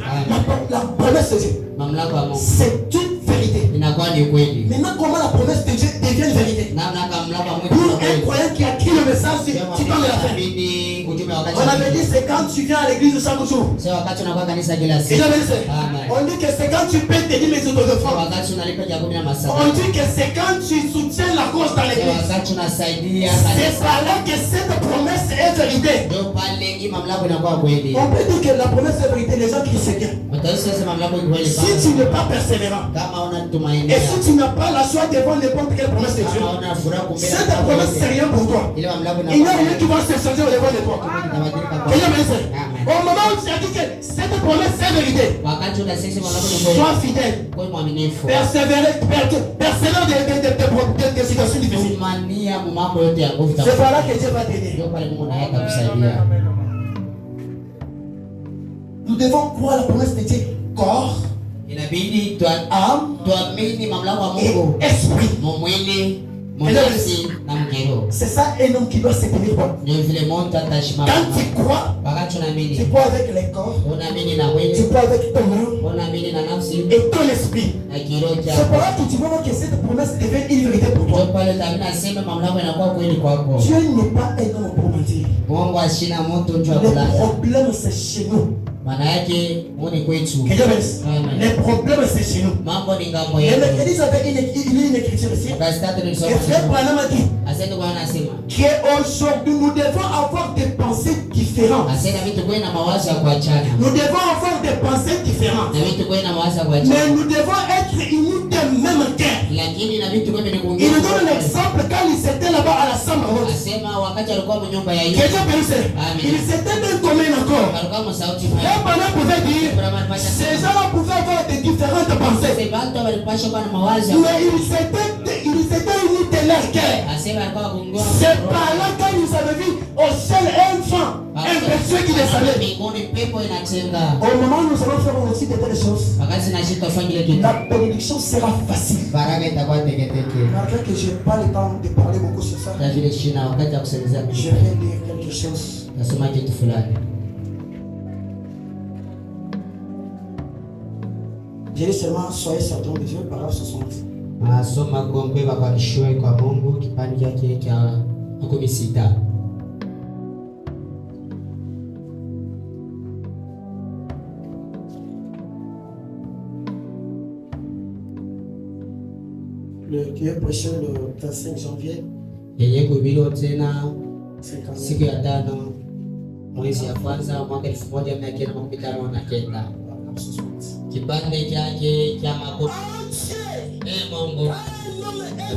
La promesse de Dieu. mamlaka ya Mungu c'est une vérité. inakuwa ni kweli. Maintenant, comment la promesse de Dieu devient une vérité? Namna mamlaka ya Mungu Pour inakuwa un kweli. croyant qui a pris le message, tu dois le faire. Amini ujumbe wa wakati. On avait dit c'est quand tu viens à l'église chaque jour. Sio wakati unakuwa kanisa kila Et siku. j'avais dit, Amen. on dit que c'est quand tu payes tes 10 000 euros de Sio francs. wakati unalipa ya 10 na On masaa. dit que c'est quand tu soutiens la cause dans Sio l'église. wakati unasaidia C'est kanisa. par là que cette promesse est vérité. Ndio pale hii mamlaka inakuwa kweli. On peut dire que la promesse est vérité, les gens qui se bien. Utaweza sema mamlaka ni kweli. Si tu n'es pas persévérant, Kama unatumaini. et si tu n'as pas la joie devant n'importe quelle promesse de Dieu, Kama una furaha kumbele. cette promesse c'est rien pour toi. Ile mamlaka Il n'y a rien inakuwa. qui va se changer au devant de toi. Inabadilika kwa. Et je me dis, Amen. au moment où tu as dit que cette promesse est vérité, Wakati unasema mamlaka ni kweli. sois fidèle, Kwa mwaminifu. persévère des situations difficiles. Kumania mambo yote ya nguvu. C'est par là que Dieu va t'aider. Ndio pale Mungu anaweza kusaidia. Nous devons croire la promesse de Dieu, corps, Inabidi âme tuamini mamlaka ya et Mungu. esprit. Mwili, mnafsi na mkero. C'est ça un homme qui doit se tenir bon. Ndio vile Mungu atashimama. Quand tu crois, Wakati tu unaamini, crois avec le corps, unaamini na tu mwili, crois avec ton âme unaamini na nafsi et ton esprit. na kiroho C'est chako. pour là que tu vois que cette promesse devient une vérité pour Ndio toi. pale tabina sema mamlaka inakuwa kweli kwako. Dieu n'est pas un homme pour mentir. Mungu ashina moto njoo Le kulala. problème c'est chez nous. Maana yake Mungu kwetu. Que Dieu bénisse. Amen. Le problème c'est chez nous. Mambo ni ngambo Et yetu. l'Église avait une écriture ici. Wakati tatu Et nilisoma. frère Branham a dit Asante kwa anasema. qu'aujourd'hui nous devons avoir des pensées différentes. Asante vitu kwa na mawazo ya kuachana. Nous devons avoir des pensées différentes. Na vitu kwa na mawazo ya Mais kuachana. nous devons être unis d'un même cœur. Lakini na vitu kwa ni Il kuongea. nous donne un exemple quand il s'était là-bas à la chambre haute. Asema wakati alikuwa mnyumba ya Que Yuda. Dieu bénisse. Amen. Il s'était d'un commun accord. Alikuwa msauti Frère mbaya. Branham pouvait dire ces gens-là pouvaient avoir des différentes pensées. Sasa watu walipaswa kuwa na mawazo. Mais ils s'étaient unis de leur cœur. Asema alikuwa kuongea. C'est par là quand ils avaient vu au ciel un vent impétueux qui descendait. Mbinguni pepo inachenga. Au moment où nous allons faire aussi de telles choses, Wakati nashika fanya ile kitu. la bénédiction sera facile. Baraka itakuwa teketeke. Malgré que je n'ai pas le temps de parler beaucoup sur ça, Na vile shina wakati ya kusemezea je vais dire quelque chose. nasema kitu fulani. Je dis seulement soyez certains de Dieu, paragraphe 60. Nasoma gombe wakalishwe kwa Mungu kipande chake cha 16. Qui est prêché le 25 janvier Yenye kuhubiriwa tena 50. siku ya 5 mwezi ya kwanza mwaka 1959. Paragraphe 60. Kipande chake cha makumi. Mungu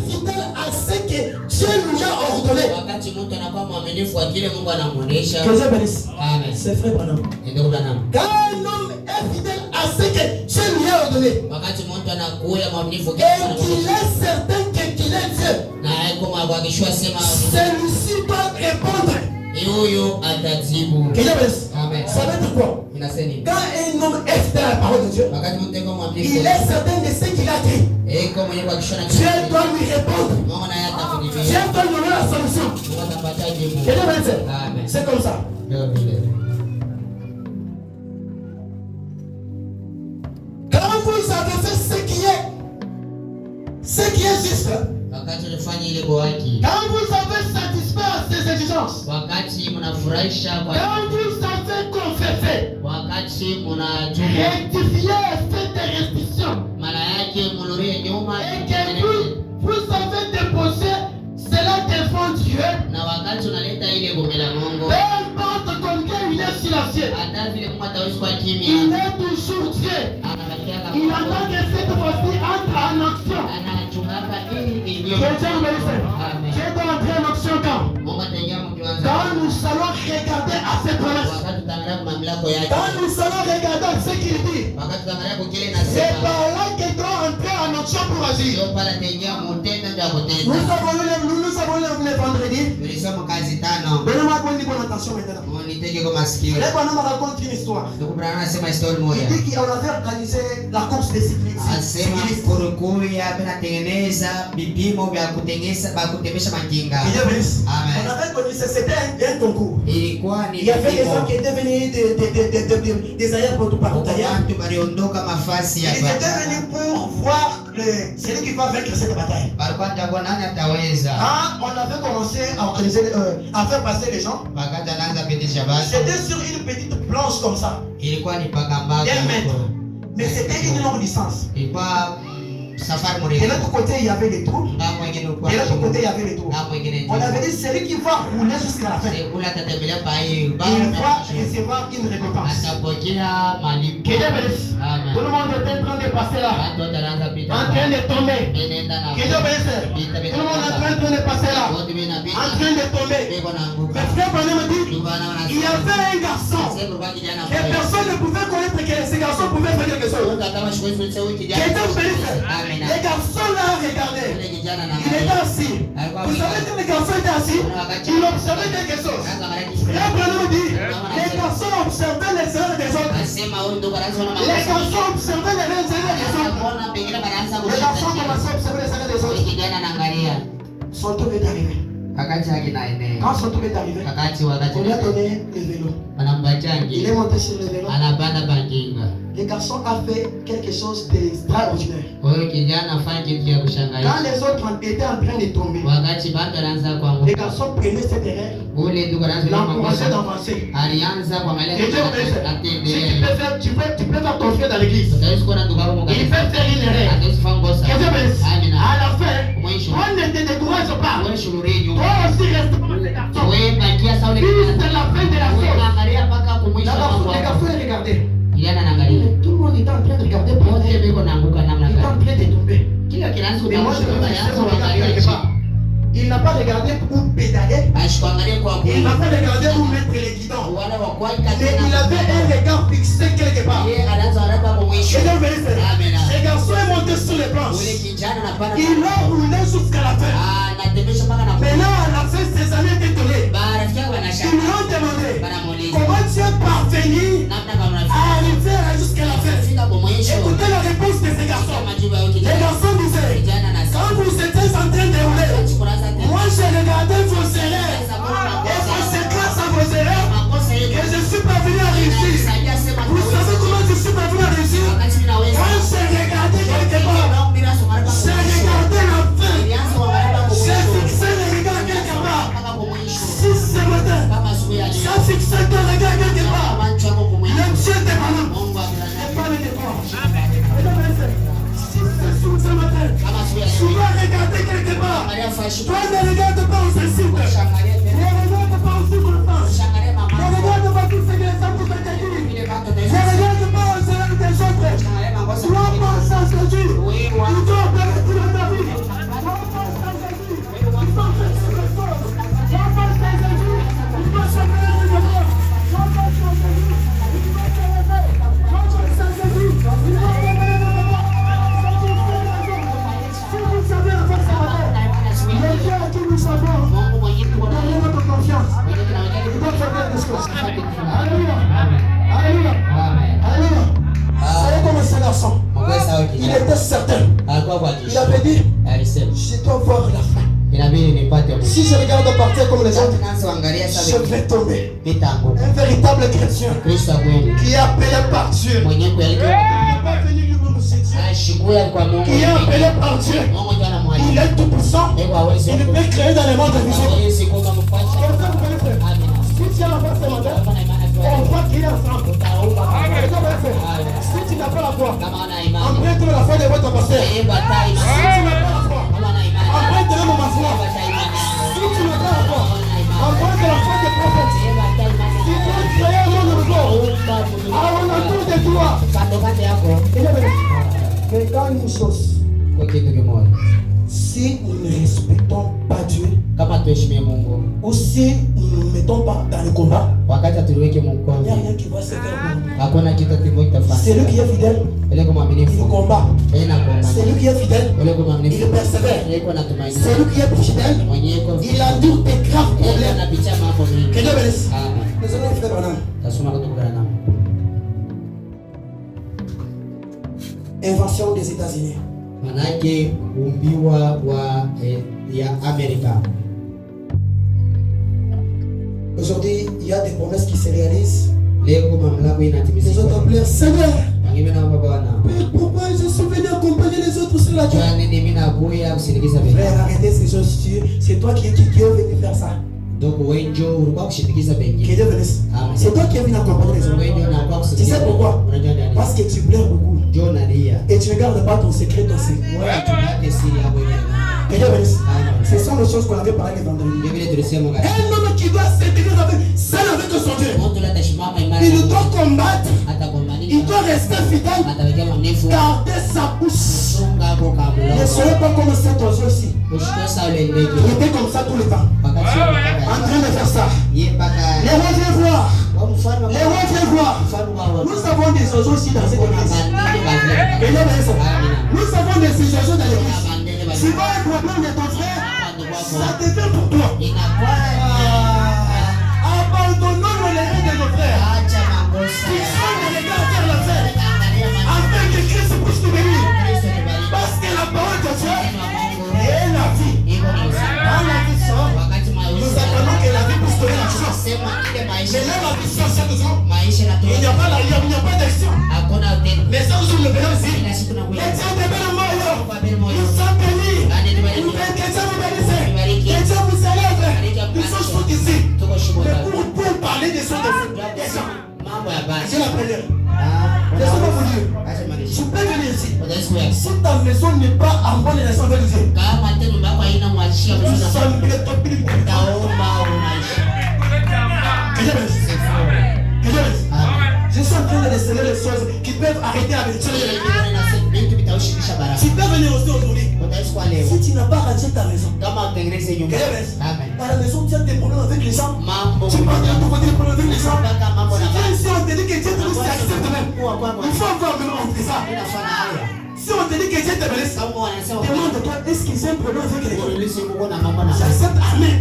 Fidèle à ce que Dieu lui a ordonné. wakati mtu anakuwa mwaminifu wa kile Mungu anamuonesha. Que Dieu bénisse. Amen. C'est frère Branham. Ndio Branham. Quand un homme est fidèle à ce que Dieu lui a ordonné, Wakati mtu anakuwa mwaminifu et kile Mungu qu'il anamuonesha. est certain qu'il est Dieu, Na haiko mwagishwa sema celui-ci doit répondre. huyu atajibu. Que Dieu bénisse. Amen. Ça veut dire quoi? Inasema nini? Quand un homme est fidèle à la parole de Dieu, Wakati mtu yuko mwaminifu. il est certain de ce qu'il a dit. Eko mwenye kuhakikisha na Dieu doit lui répondre. Mungu naye atakujibu. Dieu doit lui donner la solution. Mungu atampatia jibu. Que Dieu bénisse. Amen. C'est comme ça. Ndio vile. Quand vous avez fait ce qui est juste, Wakati ulifanya ile kwa haki. quand vous avez satisfait à ses exigences, Wakati mnafurahisha kwa quand vous avez confessé, wakati mnajua rectifié et fait des restrictions, mara yake mnurie nyuma et que vous avez déposé cela devant Dieu, na wakati unaleta ile gombe la Mungu peu importe combien il est silencieux, hata vile Mungu ataweza kwa il kimya est toujours Dieu. anabakia Il kama attend que cette fois-ci entre en action. anachungaka ili Que ndio Dieu bénisse. Amen. Dieu doit entrer en action quand? Mungu ataingia mkianza Quand nous allons regarder à ses promesses. wakati tutaangalia kwa mamlaka yake Quand nous allons regarder ce qu'il dit. wakati tutaangalia kwa kile C'est nasema par là qu'il doit entrer en action. fonction pour agir. Ndio pala tengia mutenda ndio kutenda. Nous avons le vendredi. Tulisoma kazi tano. Donnez-moi bonne attention maintenant. Munitege kwa masikio. Le bonhomme raconte une histoire. Ndio Bwana anasema story moja. Il dit qu'on avait organisé la course des cyclistes. Asema kurukuya binatengeneza vipimo vya kutembesha makinga. Amen. On avait connu c'était un concours. Ilikuwa ni il y avait des gens qui étaient venus des ailleurs partout ailleurs. Watu waliondoka mafasi Ils hapa. étaient venus pour voir celui qui va vaincre cette bataille. Walikuwa ndio nani ataweza. On avait commencé à organiser à faire passer les gens. Wakati anaanza pitisha basi. C'était sur une petite planche comme ça. Ilikuwa ni pagamba. Mais c'était une longue distance. Ilikuwa safari De mrefu. l'autre côté, il y avait les trous. Na mwingine ulikuwa. De l'autre côté, il y avait les trous. Na mwingine. On avait dit celui qui va rouler jusqu'à la fin. Ula tatembelea pa hii. Il va recevoir une récompense. Atapokea malipo. Amen. Tout le monde est en train de passer là. Watu wataanza pita. En train de tomber. Nenda na. Tout le monde est en train de passer là. Wote binapita. En train de tomber. Beko na nguvu. Mais frère Branham dit, il y avait un garçon. Et personne ne pouvait connaître que ce garçon pouvait faire quelque chose. Qui était felice. Les garçons là regardaient. Il était assis. Vous savez que les garçons étaient assis. Ils observaient quelque chose. Frère Branham dit, les garçons observaient les erreurs des autres. Les garçons observaient les erreurs des autres. Les garçons commençaient à observer les erreurs des autres. Son tour est arrivé. Quand son tour est arrivé, on lui a donné le vélo. Il est monté sur le vélo. Le garçon a fait quelque chose d'extraordinaire. Quand les autres étaient en train de tomber, le garçon prenait cette erreur, l'encourageait d'avancer. Tu peux faire ton frère dans l'église. Il peut faire une erreur. À la fin, on ne te décourage pas. Toi aussi reste comme ce garçon. Jusqu'à la fin de la chose. Les garçons regardaient. Tout le monde était en train de regarder pour moi. Il était en train de tomber. Mais moi je me regarder quelque part. Il n'a pas regardé où pédaler. Il n'a pas regardé où mettre les guidons. Mais il avait un regard fixé quelque part. Ce garçon est monté sur les planches. Il a roulé jusqu'à la fin. Maintenant, à la fin, ses amis étaient étonnés. Ils lui ont demandé comment tu es parvenu à arriver jusqu'à la fin. Écoutez la réponse de ces garçons. Les garçons disaient, quand vous étiez en train de rouler, moi j'ai regardé vos erreurs. Et c'est grâce à vos erreurs que je suis parvenu à réussir. Vous savez comment je suis parvenu à réussir? Quand j'ai regardé quelque part, j'ai regardé la fin. J'ai fixé le regard quelque part. Si ce matin, j'ai fixé ton regard quelque part, le Dieu de Manon n'est pas le dimanche. Si c'est sur ce matin, tu dois regarder quelque part. Toi ne regarde pas aux insultes. Ne regarde pas aux circonstances. Ne regarde pas tout ce que les hommes vous ont dit. Ne regarde pas aux erreurs des autres. Toi pense à Jésus. Il doit permettre dans ta vie. Toi pense à Jésus. Il faut faire quelque chose. Toi pense à Jésus. Il faut se faire une erreur. Toi pense à Jésus. Il faut se lever. Toi pense à Jésus. Il faut se lever. Si vous savez la force à la le Dieu à qui nous savons, donnez votre confiance. Il doit faire quelque chose. Alléluia. Alléluia. Alléluia. Vous savez comment ce garçon? Il était certain. Il avait dit, je dois voir la fin. Si je regarde partir comme les autres, je vais tomber. Un véritable chrétien qui est appelé par Dieu. Qui est appelé par Dieu. Il est tout puissant. Il peut créer dans les mondes invisibles. Si tu as la foi ce matin, on va créer ensemble. Si tu n'as pas la foi, emprunte la foi de votre pasteur. Si tu n'as pas la foi, emprunte mon ma foi. Si tu n'as pas la foi, emprunte la foi des prophètes. Si tu veux créer un monde nouveau, on a tout de toi. Mais quand une chose, si nous ne respectons pas Dieu, ou si nous ne mettons pas combat, dans le combat, wakati tuliweke il n'y a mkono rien qui va se faire. hakuna kitu kimoja C'est lui qui est fidèle, ile kwa il mwaminifu combat. yeye na C'est lui qui est fidèle, ile kwa mwaminifu il persévère. yeye kwa natumaini C'est lui qui est fidèle, mwenye iko il endure des graves yeye problèmes. anapitia mambo Que mengi Dieu bénisse. amen Nous allons faire maintenant. tasoma kutoka na Invention des États-Unis. manake umbiwa wa ya Amerika. Aujourd'hui, il y a des promesses qui se réalisent. Leo mamlaka Les inatimizika. autres appellent Seigneur. Wengine na Bwana. Pourquoi je suis venu accompagner les autres sur la terre? Jana mimi nakuya kusindikiza bega. Frère, arrêtez ces choses. C'est toi qui es venu faire ça. Donc wenjo ulikuwa kushindikiza Que bega. Dieu bénisse. Amen. C'est toi qui es venu accompagner les autres. Wenjo na kwa Tu kusindikiza. sais pourquoi? Unajua nini? Parce que tu pleures beaucoup. Jo nalia. Et tu ne gardes pas ton secret, ton secret. Wewe tunake siri hapo yenyewe. Que Dieu bénisse. Amen. Ce sont les choses qu'on avait parlé le vendredi. Ndio vile tulisema ngani. Un homme qui doit se tenir seul avec son Dieu. Mtu la tashimama imara. Il doit combattre. Hata Il kumaanisha. doit rester fidèle. Atawekea mwaminifu. Garder sa bouche. Funga hapo Ne kabla. soyez pas comme cet oiseau ici. Ushikosa ule ndege. Il était comme ça tout le temps. Wakati En train de faire ça. yeye mpaka Les rois viennent voir. kwa mfano Les rois viennent voir. mfano wa Nous avons des oiseaux ici dans cette église. bandege Et Dieu bénisse. Amina. Nous avons des situations dans l'église. Bandege Si tu as un problème de ton frère, ça devient pour toi. inakuwa Abandonnons le lait de nos frères. acha makosa Fixons les regards vers la terre. Afin que Christ puisse nous bénir. Parce que la parole de Dieu est la vie. Dans la vie sort, nous attendons que la vie puisse donner la chance. Mais là, la vie sort chaque jour. Il n'y a pas d'action. Mais ça, nous le verrons ici. Les gens de Bénémoyo, nous sommes bénis. Que Dieu vous bénisse. Que Dieu vous élève. Nous sommes tous ici. Mais pour parler des choses de fou, j'ai la première. Laissez-moi vous dire. Tu peux venir ici. Si ta maison n'est pas en bonne relation avec Dieu, nous sommes bientôt plus que Dieu bénisse. Que Dieu bénisse. Je suis en train de déceler les choses qui peuvent arrêter la bénédiction de l'église. Tu peux venir aussi aujourd'hui. Si tu n'as pas rangé ta maison, que Dieu bénisse. À la maison, tu as des problèmes avec les gens. Tu parles de ton côté des problèmes avec les gens. Si on te dit que Dieu te bénisse, c'est accepté même. Il faut encore même entrer ça. Si on te dit que Dieu te bénisse, demande-toi, est-ce qu'ils ont un problème avec les gens? J'accepte, amen.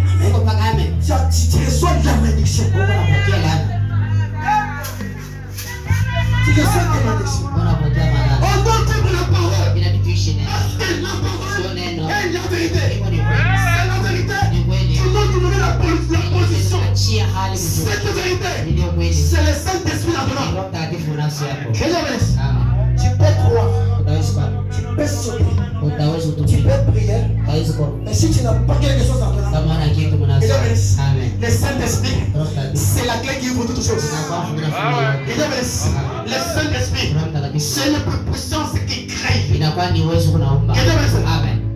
Tu reçois de la bénédiction. Tu reçois de la bénédiction. On doit prendre la parole. Et la parole est la vérité. C'est la vérité. Tu dois te donner la position. Cette vérité, c'est le Saint-Esprit là-dedans. Que Dieu bénisse. Tu peux croire. Tu peux sauter. Tu peux prier. Mais si tu n'as pas quelque chose en toi, que Dieu bénisse. Le Saint-Esprit, c'est la clé qui ouvre toutes choses. Que Dieu bénisse. Le Saint-Esprit, c'est le plus puissant qui crée. Que Dieu bénisse.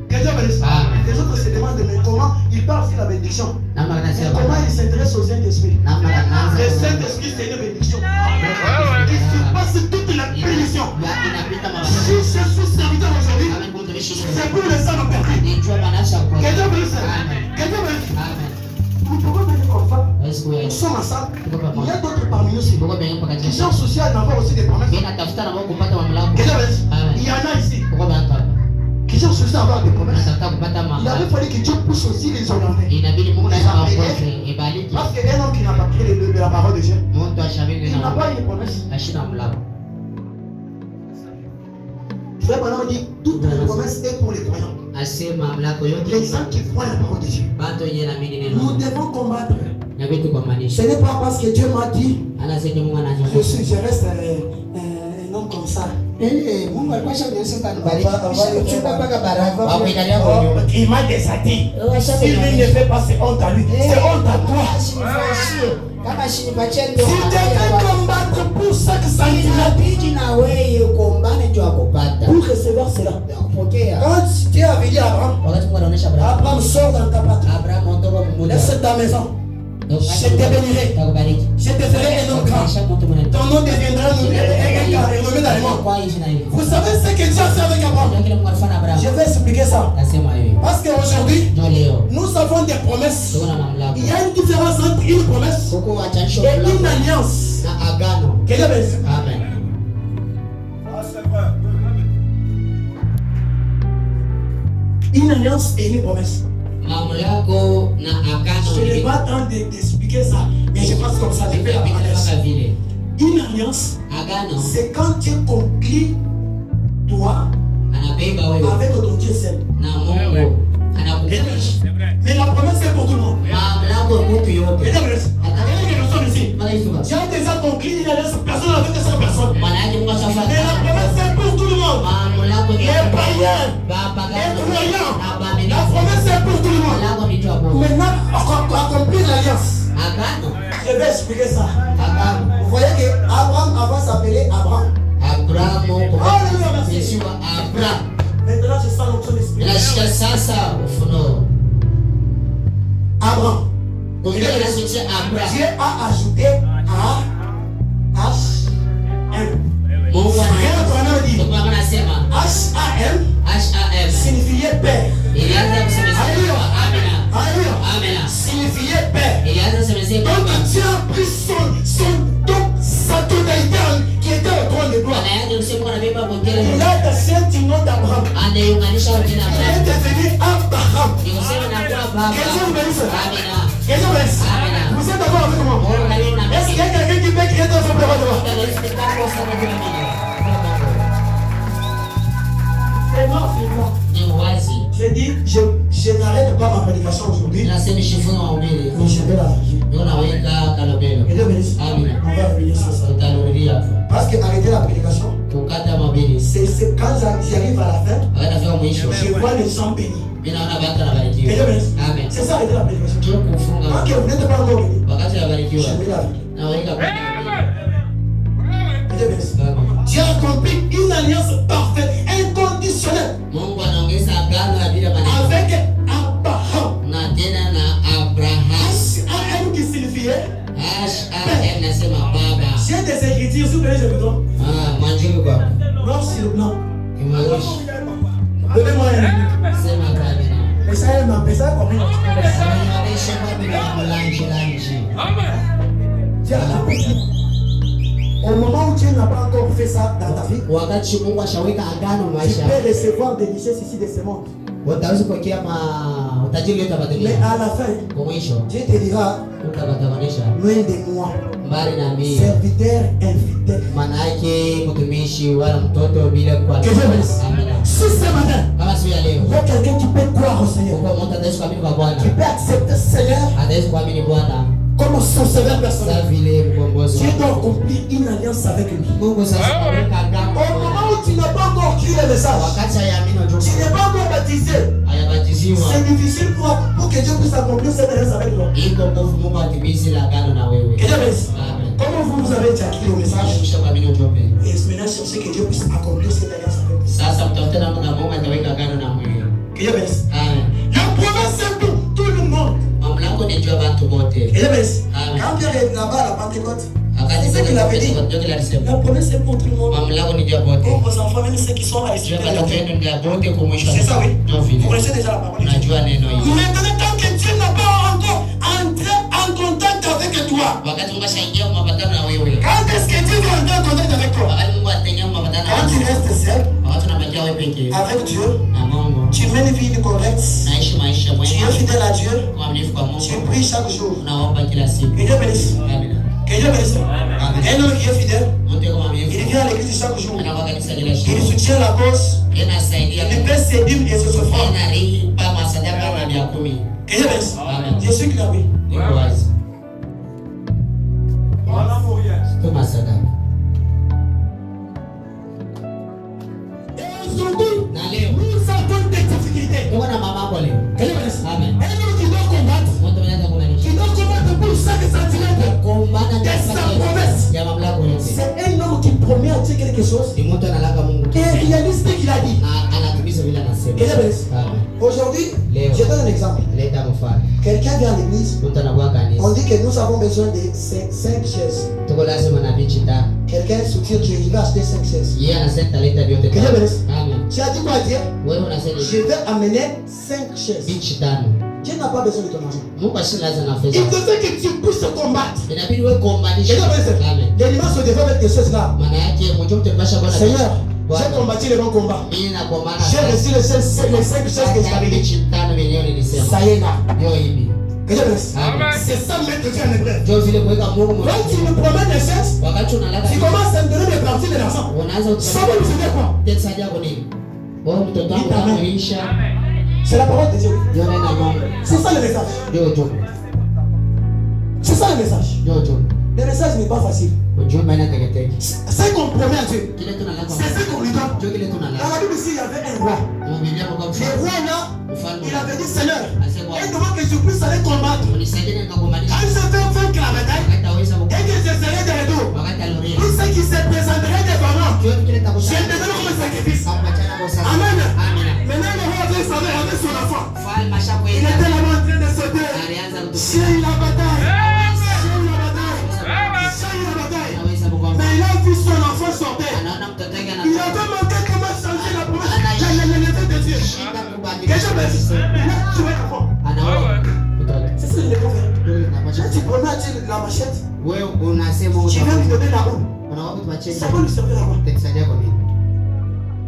Que Dieu bénisse. Les autres se demandent mais comment ils parlent sur la bénédiction. Comment ils s'intéressent au Saint-Esprit. Le Saint-Esprit, c'est une bénédiction. Il surpasse toute la bénédiction. Si je suis serviteur aujourd'hui, c'est pour les âmes perdues. Que Dieu bénisse. Que Dieu bénisse. Nous pouvons venir comme ça. Nous sommes ensemble. Il y a d'autres parmi nous aussi. Qui sont souciés d'avoir aussi des promesses. Que Dieu bénisse. Il y en a ici. Qui sont souciés d'avoir des promesses. Il avait fallu que Dieu pousse aussi les orienter. Parce qu'un homme qui n'a pas pris de la parole de Dieu, il n'a pas une promesse. Frère Bernard dit toute la promesse est pour les croyants. Les gens qui croient la parole de Dieu. Nous devons combattre. Ce n'est pas parce que Dieu m'a dit je reste un homme comme ça. Il m'a déserté. S'il ne fait pas, c'est honte à lui. C'est honte à toi. Si tu devais combattre pour ça que ça pour recevoir cela. Quand Dieu avait dit à Abraham, sors dans ta patrie. Laisse ta maison. Je te bénirai. Je te ferai un homme grand. Ton nom deviendra un renommé dans le monde. Kwa hivi na hivi. Vous savez ce que Dieu a fait avec Abraham? Ndio kile Mungu alifanya na Abraham. Je vais expliquer ça. Nasema hivi. Parce qu'aujourd'hui, Ndio leo. nous avons des promesses. Tuko na mamlaka. Il y a une différence entre une promesse Kuko wachanisho et une fulani alliance. na agano. Quelle est la différence? Amen. Une alliance et une promesse. Mamlako na agano. Je n'ai pas le temps d'expliquer ça, mais je pense comme ça. Je vais appeler ça. Une alliance, Agano c'est quand tu conclus toi anabeba wewe avec ton Dieu seul. na Mungu anakukutanisha. Mais la promesse c'est pour tout le monde. Mamlako mtu yote. Et la promesse, il y a des personnes ici. Malaika. Tu as déjà conclu une alliance personne avec cette personne. Maana yake Mungu Mais la ashafanya. promesse c'est pour tout le monde. Mamlako ni Les païens, baba les gano croyants. na La baaminifu. promesse c'est pour tout le monde. Mamlako ni kwa Mungu. Maintenant, accomplir l'alliance. Agano. Je vais expliquer ça. Agano. Vous voyez que Abraham avant s'appelait Abraham. Abrahamu Haleluya, merci. Yesu Abraham. Maintenant, je sens l'onction d'esprit. Inashika sasa ufunuo. Abraham. Kwa vile inasikia Abraham. Dieu a ajouté H-M. Mungu Mungu anasema H-A-M HAM. signifiait père. Ilianza kusemezea Alléluia. Amina. Alléluia. Amina. Signifiait père. Ilianza kusemezea Donc baba. Dieu a pris sa totalité qui était au trône de gloire. Maana yake kusema kwa baba mwingine Il a été du nom d'Abraham. anayeunganisha wengine Il est Abraham. devenu Abraham. Ni kusema na kwa baba. Que Dieu vous bénisse. Amina. Que Dieu vous bénisse. Amen. Vous êtes d'accord avec moi? Mungu karibu na Est-ce qu'il y mimi. a quelqu'un qui peut crier dans son bureau devant? C'est mort, c'est mort. Ni wazi. J'ai dit, je n'arrête pas ma prédication aujourd'hui, Ninasema shifuno wa ubiri. mais je vais la finir. Ndio naweka kalobelo. Que Dieu bénisse. Amina. On va revenir sur ça. Tutarudia hapo. Parce que arrêter la prédication, Kukata mabili. c'est quand j'arrive à la fin, Akatafika mwisho. je vois les gens bénis. Mimi naona watu Que wanabarikiwa. Dieu bénisse. Amen. C'est ça arrêter la prédication. Ndio kufunga. Tant que vous n'êtes pas encore bénis, Wakati wanabarikiwa. je vais la finir. Naweka Que Dieu bénisse. Amen. Dieu a accompli une alliance parfaite, inconditionnelle Mungu anaongeza agano la bila maneno. avec Abraham. Na tena na Abraham. H-A-M qui signifiait. HAM nasema baba. J'ai des écritures, s'il vous plaît, je vous donne. Manjibu kwa. Noir sur blanc. Kimaroshi. Donnez-moi un minute. Sema kabisa. Et ça, elle m'appelle ça combien? Anaonyesha baba na lanji. Dieu a accompli. Au moment où Dieu n'a pas encore fait ça dans ta vie, Wakati Mungu ashaweka agano tu maisha. peux recevoir des richesses ici de ce monde. Utaweza kupokea utajiri yote Mais badilika. à la fin, Kwa mwisho Dieu te dira, utabatanisha loin de moi, mbali na mimi. serviteur infidèle. Maana yake mtumishi wala mtoto bila kwa. Que Dieu bénisse. Amina. Si ce matin, Kama siku ya leo il y a quelqu'un qui peut croire au Seigneur, uko mtu ataweza kuamini kwa Bwana. qui peut accepter ce Seigneur Ataweza kuamini Bwana comme son sauveur personnel, sasa vile mkombozi Dieu doit wako. accomplir une alliance avec lui. Mungu sasa ameweka Au agano. moment où tu n'as pas encore cru le message, Wakati hayaamini tu ujumbe. n'es pas encore baptisé, Hayabatiziwa. c'est difficile pour que Dieu puisse accomplir cette alliance avec toi. Iko nguvu Mungu atimize la agano na wewe. Que Dieu bénisse. Amen. Comment vous avez déjà cru le message, Kisha kuamini ujumbe. et maintenant cherchez que Dieu puisse accomplir cette alliance avec vous. Sasa mtafuta namna Mungu ataweka agano na wewe. Que Dieu bénisse. Amen. La promesse c'est pour tout le monde. Mamlaka ni juu ya watu wote. Que Dieu bénisse. Amen. Quand Pierre est là-bas à la Pentecôte, Wakati c'est ce qu'il avait dit. ndio kila alisema. La promesse c'est pour tout le monde. Mamlaka ni juu ya wote. Pour vos enfants, même ceux qui sont à Juu ya l'extérieur. watu wenu ndio wote kwa mwisho. C'est ça, oui. Ndio Vous vile. connaissez déjà la parole de Dieu. Unajua neno hili. Maintenant, tant que Dieu n'a pas encore entré en contact avec toi, Wakati Mungu ashaingia mapatano na wewe. quand est-ce que Dieu va entrer en contact avec toi? Wakati Mungu ataingia mapatano na Quand tu wewe. restes seul Wakati unabakia wewe pekee avec Dieu, na Mungu. tu mènes une vie correcte, Naishi maisha tu mwema. es fidèle à Dieu, Mwaminifu kwa tu Mungu. pries chaque jour. Unaomba kila siku. Que Dieu bénisse. Amina. Que Dieu bénisse. Un homme qui est fidèle, Mtu yuko il mwaminifu. vient à l'église chaque jour. Anakuwa kanisa kila Il siku. soutient la cause, Yanasaidia. il paie ses dîmes et ses offrandes. Yanalipa masadaka na 10. Que Dieu bénisse. Amen. Je suis clavé. Niko wazi. Tuma sadaka. Et aujourd'hui, Na leo nous avons des difficultés. tuko na mama hapo leo. Que Dieu bénisse. Amen. Un homme qui doit combattre, Mtu mwenye atakumanisha. qui doit combattre pour chaque centimètre. Kumbana De sa promesse. ya mamlaka yote. C'est un homme qui promet à Dieu quelque chose Ni mtu analaka Mungu. et réalise ce qu'il a dit. Na anatimiza vile anasema. Que Dieu bénisse. Amen. Aujourd'hui, Leo je donne un exemple. leta mfano. Quelqu'un vient à l'église, Mtu anakuwa on kanisa. On dit que nous avons besoin de 5 chaises. Tuko lazima na viti tano. Quelqu'un soutient Dieu, il va acheter 5 chaises. Yeye anasema taleta vyote Que Dieu tano. bénisse. Amen. Tu as dit quoi à Dieu? Wewe unasema Je vais amener 5 chaises. viti tano. Dieu n'a pas besoin de ton argent. Mungu asina lazima na Il fedha. te fait que tu puisses combattre. Inabidi wewe Que kuombanisha. Dieu bénisse. Amen. L'ennemi se défend avec ces choses-là. Maana yake mmoja mtembasha Bwana. Seigneur, j'ai combattu le bon combat. Mimi na kwa maana J'ai reçu les 5 chaises que tu avais dit. viti tano wenyewe nilisema. Ça y est là. Ndio hivi. Que Dieu bénisse. Amen. C'est ça mettre Dieu en hébreu. Ndio vile kuweka Mungu mwenyewe. Quand tu me promets des chaises, Wakati unalala tu commences à me donner des parties de l'argent. unaanza Ça va nous aider quoi? utasaidia kwa nini? Wewe mtoto wangu kamilisha. C'est la parole de Dieu. Ndio neno la Mungu. C'est ça le message. Ndio ujumbe. C'est ça le message. Ndio ujumbe. Le message n'est pas facile. Ujumbe ina teketeke. C'est qu'on promet à Dieu. Kile tunalala. C'est ce qu'on lui donne. Ndio kile Dans tunalala. la Bible ici, il y avait un roi. Ndio Biblia kwa Le mfano. roi là, Mfano. il avait dit Seigneur, Asema aide-moi que je puisse aller combattre. unisaidie nikakumanisha. Quand je vais vaincre la bataille, Wakati aweza et que je serai de retour, wakati aloria. tout ce qui se présenterait devant moi, Ndio kile je takusaidia. le donne comme sacrifice. Kuachana kwa sababu. Amen. Amen. Maintenant, le roi avait savait avec son enfant. Falme Il ashakwenda. était là-bas en train de sauter. Alianza kutukia. J'ai eu la bataille. J'ai eu la bataille. J'ai eu la bataille. Anaweza kukwambia. Mais il a vu son enfant sortir. Anaona mtoto wake Il anatoka. a demandé comment changer la promesse. L'effet de Dieu. Shida Que kubadilisha. je baisse. Il a tué l'enfant. Anaona mtoto. C'est ça le prophète. Ndio inapasha. Quand tu promets à Dieu la machette, Wewe unasema Mungu tu viens lui donner la roue. unaomba tuachie. Ça va lui servir à quoi? Tekusaidia kwa nini?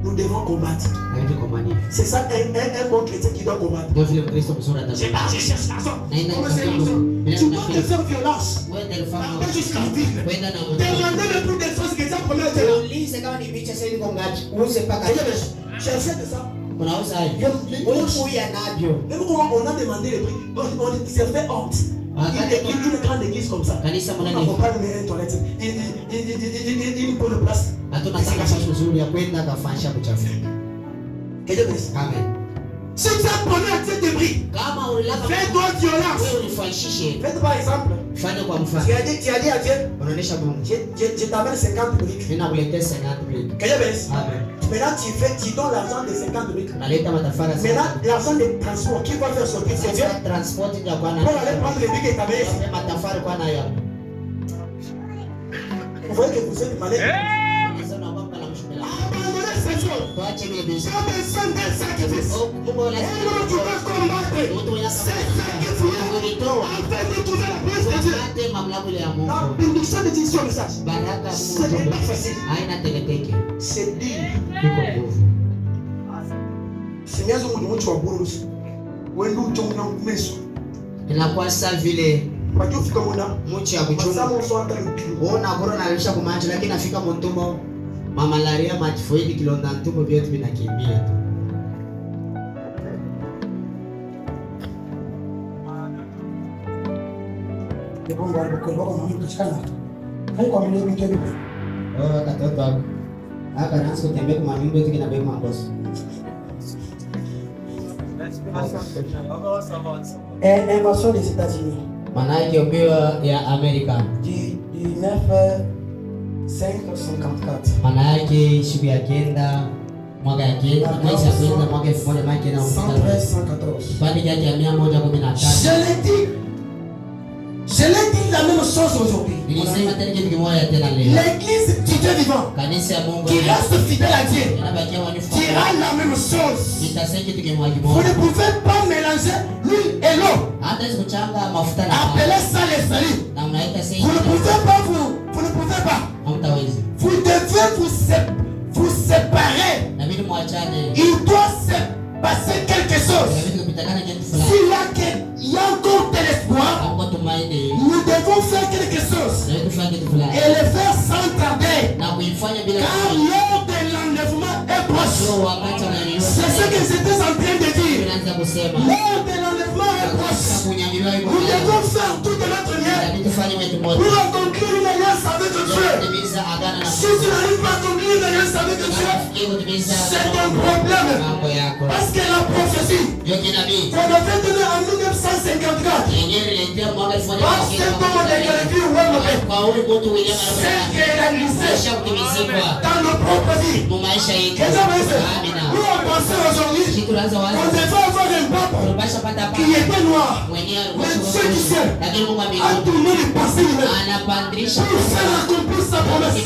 Nous devons combattre. Haiti kwa mani. C'est ça un bon chrétien qui doit combattre. Ndio vile Mkristo mzuri Je atasema. pars, je cherche l'argent. Naenda Comment c'est kutafuta l'argent? Mungu. Tu dois te faire violence. Wewe telefoni. Parle jusqu'à la ville. Kwenda na mtoto. Demander le prix des choses que tu as promis à Dieu. Ulize kama ni picha sasa iko ngapi? Uze paka. Cherchez de ça. Unauza hivi. Unakuya navyo. Même quand on a demandé le prix, on s'est fait honte. Une grande église comme ça. Kanisa On mnani. n'a pas de toilette. Il pour le place. Hatuna nafasi nzuri ya kwenda kafanya kuchafu. Que Dieu bénisse. Amen. Si tu as promis à Dieu des prix, Kama ulilaka fais-toi violence. wewe unifanyishe. Faites par exemple. Fanya kwa mfano. Tu as dit à Dieu, Unaonesha Mungu. je t'amène 50 briques. Ninakuletea 50 briques. Que Dieu bénisse. Amen. Maintenant, tu donnes l'argent de 50 briques. Naleta matafara Maintenant, sana. l'argent de transport, qui va faire sortir ces Dieu Sasa transport ya bwana. pour aller prendre les briques et t'amener ici. Kwa matafara kwa nayo. Vous voyez que vous êtes malade. Sasa naomba na mshukuru. Abandonnez ces choses. Tuache vile biashara. J'ai besoin d'un sacrifice. Oh, Mungu Et nous, tu vas combattre. C'est sacrifié afin de trouver la place de Dieu. La bénédiction de Dieu sur le message. Ce n'est pas facile. C'est dur. Seigneur, nous nous tuons pour nous. When nous tombons dans le meso. Inakuwa sasa vile Wajua fika mwana. mchi ya Kwa kuchunga. sababu uswata mtu. Ona corona alisha kumancha lakini nafika mtumbo. Mamalaria machifoidi kilonda mtumbo vyote vinakimbia tu. Ndipo ngwani kwa kwa mtu kuchikana. Hai kwa mimi mtu hivi. Oh, katoto wako. Aka naanza kutembea kwa manyumba yote kinabeba makosa. Invasion des États-Unis. Maana yake upewa ya Amerika. Du 9 5 54. Maana yake siku ya kenda mwaka ya kenda mwezi ya kenda mwaka 1950. 113-114. Kipande chake ya 113. Je l'ai dit la même chose aujourd'hui. Nilisema tena kitu kimoja tena leo. L'église du Dieu vivant Kanisa ya Mungu qui reste fidèle à Dieu inabakia wanifu. dira la même chose. Nitasema kitu kimoja Vous kimoja. ne pouvez pas mélanger l'huile et l'eau. Hata sikuchanga mafuta na maji. Appelez ça les salis. Na mnaita sasa Vous ne pouvez pas vous ne pouvez pas. hamtawezi. Vous devez vous séparer. Na vitu mwachane. Il doit se passer quelque Na chose. vitu kupitakana kitu fulani. S'il y a encore de l'espoir, Hapo tumaini. nous devons faire quelque chose Na vitu fulani kitu fulani. et le faire sans tarder. Na kuifanya bila Car kufanya. l'heure de l'enlèvement est proche. Sio wakati unaniona. C'est ce que j'étais en train de dire. Tunaanza kusema. L'heure de l'enlèvement est Sasa proche. kunyanyua iko. Nous devons faire tout de notre Na mieux vitu fanya wetu moja. pour accomplir une alliance avec Dieu. Kutimiza agano na Si tu n'arrives pas à accomplir une alliance avec Dieu, kutimiza c'est un problème. mambo yako. Parce que la prophétie Ndio kinabii. qu'on avait donnée en 1954 Parce que comme on est vu, c'est réalisé dans nos propres vies. Nous on pensait aujourd'hui qu'on devait avoir un pape qui était noir. Mais Dieu du ciel a tourné le passé pour faire accomplir sa promesse.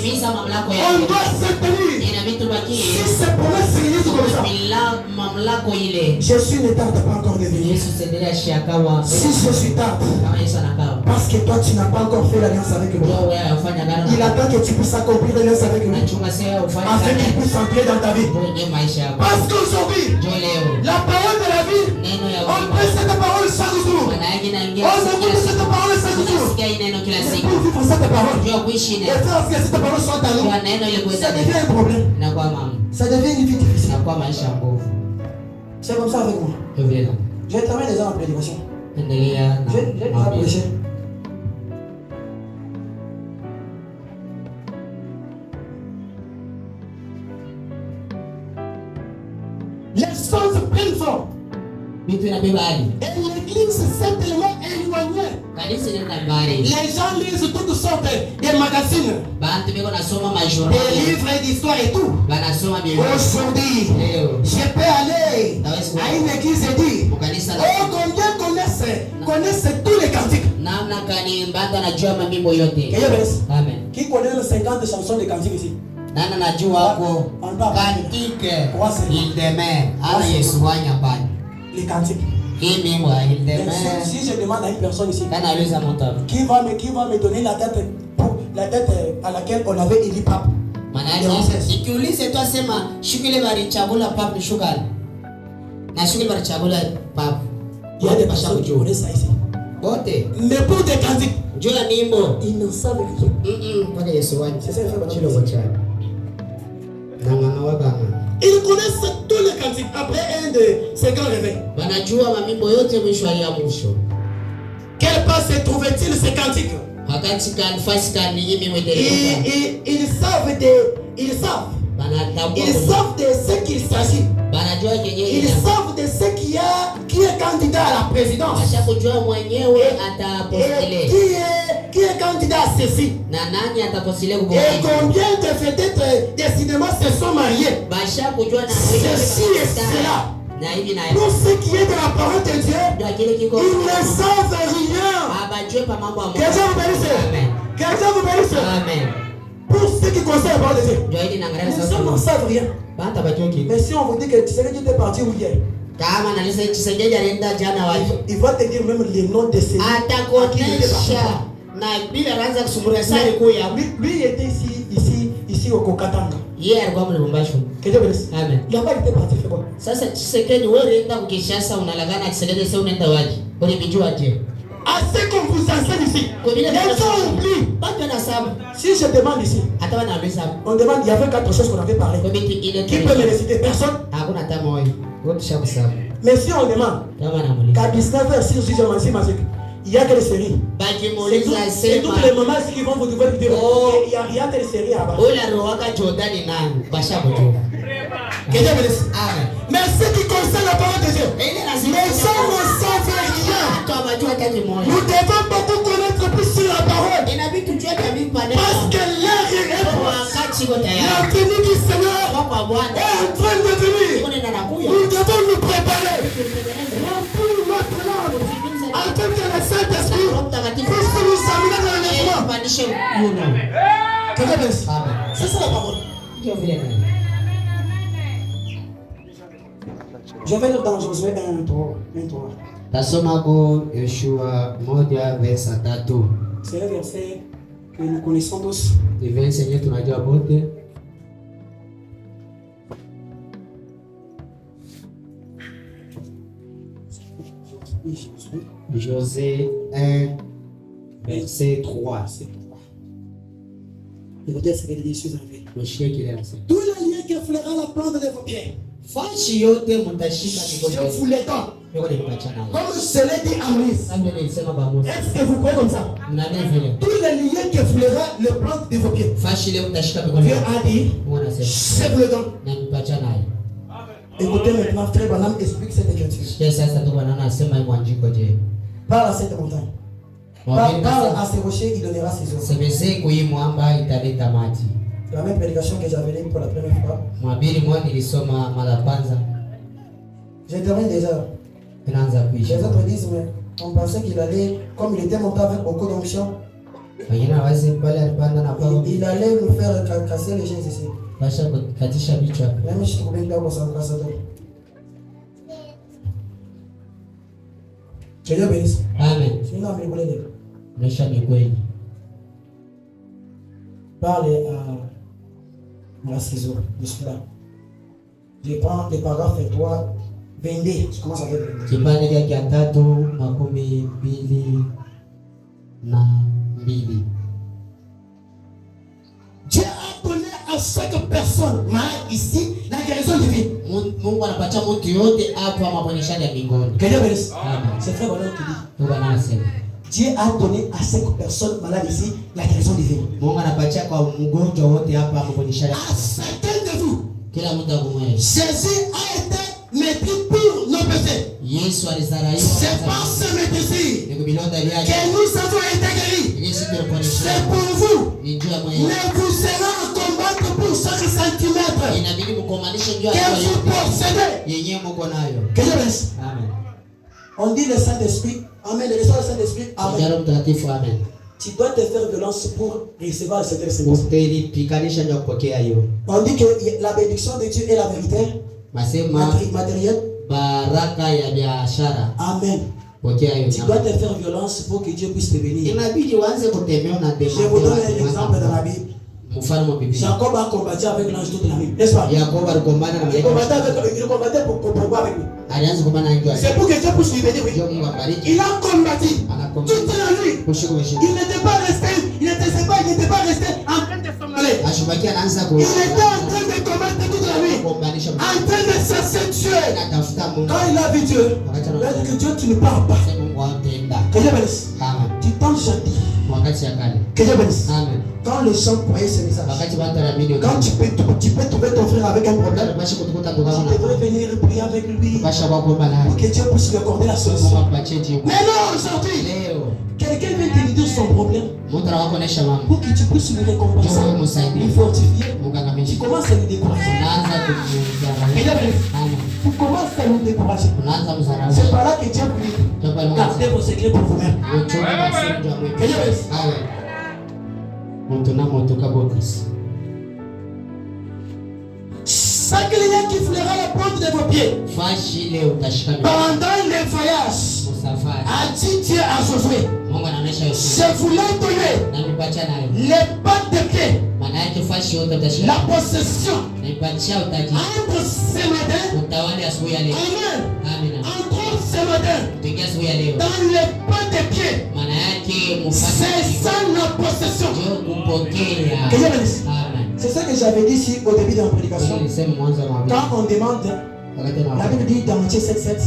On doit se tenir. Si ces promesses se réalisent comme ça, Jésus ne tarde pas encore de venir. Si Jésus tarde, parce que toi tu n'as pas encore fait l'alliance avec lui, il attend que tu puisses accomplir l'alliance avec lui afin qu'il puisse entrer dans ta vie. Parce qu'aujourd'hui, la parole de la vie, on prêche cette parole chaque jour. On écoute cette parole chaque jour. Mais pour vivre cette parole, et faire que cette parole soit à nous, ça devient un problème. Ça devient une vie difficile. C'est comme ça avec moi. J'ai terminé déjà ma prédication. J'ai déjà prêché. Les choses prennent forme. Et l'église s'est tellement éloignée. Les gens lisent toutes sortes de magazines, des livres et d'histoires et tout. Aujourd'hui, je peux aller à une église et dire, oh, combien connaissent tous les cantiques. Qui connaît les 50 chansons de cantiques ici? Les cantiques. Si je demande à une personne ici qui va me donner la date à laquelle on avait élu pape, ikiulize tu asema shughuli balichagula pape shughuli na shughuli balichagula pape, il y a des personnes qui connaissent ça ici. Mais pour des cantiques, ils ne savent rien. C'est ça, ils connaissent tous les cantiques après un de ces grands réveils. Quelle place se trouve-t-il ces cantiques? Ils savent de ce qu'il s'agit. Ils savent de ce qui est candidat à la présidence. Et qui est candidat à ceci. Et combien de vedettes des cinémas se sont mariés. Ceci et cela. Pour ce qui est de la parole de Dieu, ils ne savent rien. Que Dieu vous bénisse. Que Dieu vous bénisse. Pour ce qui concerne la parole de Dieu, nous ne savons rien. Mais si on vous dit que Tshisekedi était parti où hier, il va te dire même les noms de ces lui était ici au Kokatanga. Que Dieu bénisse. Là-bas il était parti faire quoi? Assez qu'on vous enseigne ici. Les gens oublient. Si je demande ici, on demande, il y avait 4 choses qu'on avait parlé. Qui peut me réciter? Personne. Mais si on demande, qu'à 19h, si je suis il y a quelle série? C'est toutes les mamans qui vont vous dire il y a quelle série là-bas. Que Dieu bénisse. Mais ce qui concerne la parole de Dieu, les gens ne savent rien. Nous devons beaucoup connaître plus sur la parole. Parce que l'air est proche. La venue du Seigneur est en train de venir. Nous devons nous préparer. Remplir notre langue afin que le Saint-Esprit puisse nous amener dans le mouvement. Que Dieu bénisse. C'est ça la parole. Je vais lire dans Josué 1:3. C'est un verset que nous connaissons tous. Josué 1, verset 3. Écoutez ce que dit Jésus en fait. Tous les liens qui effleurera la plante de vos pieds, je vous les donne. Comme je l'ai dit à Moïse. Est-ce que vous croyez comme ça? Tous les liens qui effleurera la plante de vos pieds, Dieu a dit, je vous le donne. Écoutez maintenant, frère Branham explique cette écriture. Parle à cette montagne. Parle à ces rochers, il donnera ses eaux. Semeze kuimwamba italeta maji. La même prédication que j'avais lue pour la première fois. Mhubiri mmoja nilisoma mara ya kwanza. Je termine déjà. Inaanza kuisha. Les autres disent, mais on pensait qu'il allait, comme il était monté avec beaucoup d'onction, Wengine wazi pale alipanda na pao. il allait nous faire casser les gens ici. Basha kukatisha vichwa. Même si je trouvais bien qu'on s'en casse. Que Dieu bénisse. Amen. Sinon, on va me Maisha ni kweli. Parle à la ciseau de cela. Je prends les paragraphes et toi, 22. Je commence avec 22. Kipande cha 3:22. Dieu a donné à chaque personne, ici, la guérison divine. Mungu anapatia mtu yote hapa maponyeshaji ya mbinguni. Que Dieu bénisse. Amen. C'est très bon qui dit. Ndio Bwana anasema. Dieu a donné à chaque personne malade ici la guérison divine. Mungu anapatia kwa mgonjwa wote hapa maponyeshaji. À chacun de vous. Kila mtu akumwele. Jésus a été médit pour nos péchés. Yesu alizaraiwa. C'est par ce médecin Ni kubilonda liaje. que nous avons été guéris. Yesu tuliponisha. C'est pour vous. Ni njoo ya Ne mwenyewe. vous serez en combattre pour chaque centimètre Inabidi mkomanishe njoo que ya vous yote. possédez. Yenyewe mko nayo. Que Dieu bénisse. Amen. On dit le Saint-Esprit. Amen. Le ressort du Saint-Esprit. Amen. Roho Mtakatifu amen. Tu dois te faire violence pour recevoir cette récompense. Utaipiganisha ndio kupokea hiyo. On dit que la bénédiction de Dieu est la vérité Masema matérielle. baraka ya biashara. Amen. Pokea hiyo. Tu dois te faire violence pour que Dieu puisse te bénir. Inabidi uanze kutembea na Je vous donne un exemple dans la Bible. Mfano wa Biblia. Jacob a combattu avec l'ange toute la nuit, n'est-ce pas? Yakobo alikumbana na Il malaika. combattait pour combattre avec lui. Alianza kumbana na njoo. C'est pour que Dieu puisse lui bénir. Oui. Ndio Mungu abariki. Il a combattu Anakomba. toute la nuit. Kushika mshika. Il n'était pas resté en train de somnoler. Ashubakia anaanza Il était en train de combattre toute la nuit. kuombanisha En train de chercher Dieu. anatafuta Mungu. Quand il a vu Dieu, il a dit que Dieu, tu ne pars pas. Sema Mungu atenda. Que Dieu bénisse. Amen. Tu t'en chantes. Wakati ya kale. Que Dieu bénisse. Amen. Quand les gens croyaient ce message, Wakati watu wanaamini quand tu peux trouver ton frère avec un problème, basi kutukuta tu tukao na devrais venir prier avec lui basha kwa kuomba pour naye. que Dieu puisse lui accorder la solution. Mungu apatie jibu. Mais non, aujourd'hui, Leo quelqu'un vient te dire son problème mtu anakuonesha mambo. pour que tu puisses lui récompenser, lui fortifier. Mungu Tu akamilisha. commences à lui décourager. Unaanza Que kumzarau. Dieu bénisse. Amen. Tu commences à lui décourager. Unaanza mzarau. C'est par là que Dieu peut Toka Mungu. garder vos secrets pour vous-même. Uchoka basi ndio Que Dieu amwe. bénisse. Amen. Mtu na moto kabisa. Chaque lien qui fleura la pointe de vos pieds Fashi leo utashika mikono. pendant le voyage, Safari. a dit Dieu à Josué, Mungu anaonesha Yoshua. je vous l'ai donné Namipatia nayo. les pattes de pied, Maana yake fashi yote utashika. la possession Naipatia utaji. entre ce matin, Utawale asubuhi ya leo. amen, Amina. entre ce matin, Tuingia asubuhi ya leo. dans les pattes de pied, Maana yake c'est mufasi. ça la possession. Ndio kupokea. Que Dieu bénisse. Amen. C'est ça que j'avais dit ici au début de la prédication. Nilisema mwanzo wa mabili. Quand on demande, Wakati na la Bible dit dans Matthieu 7:7,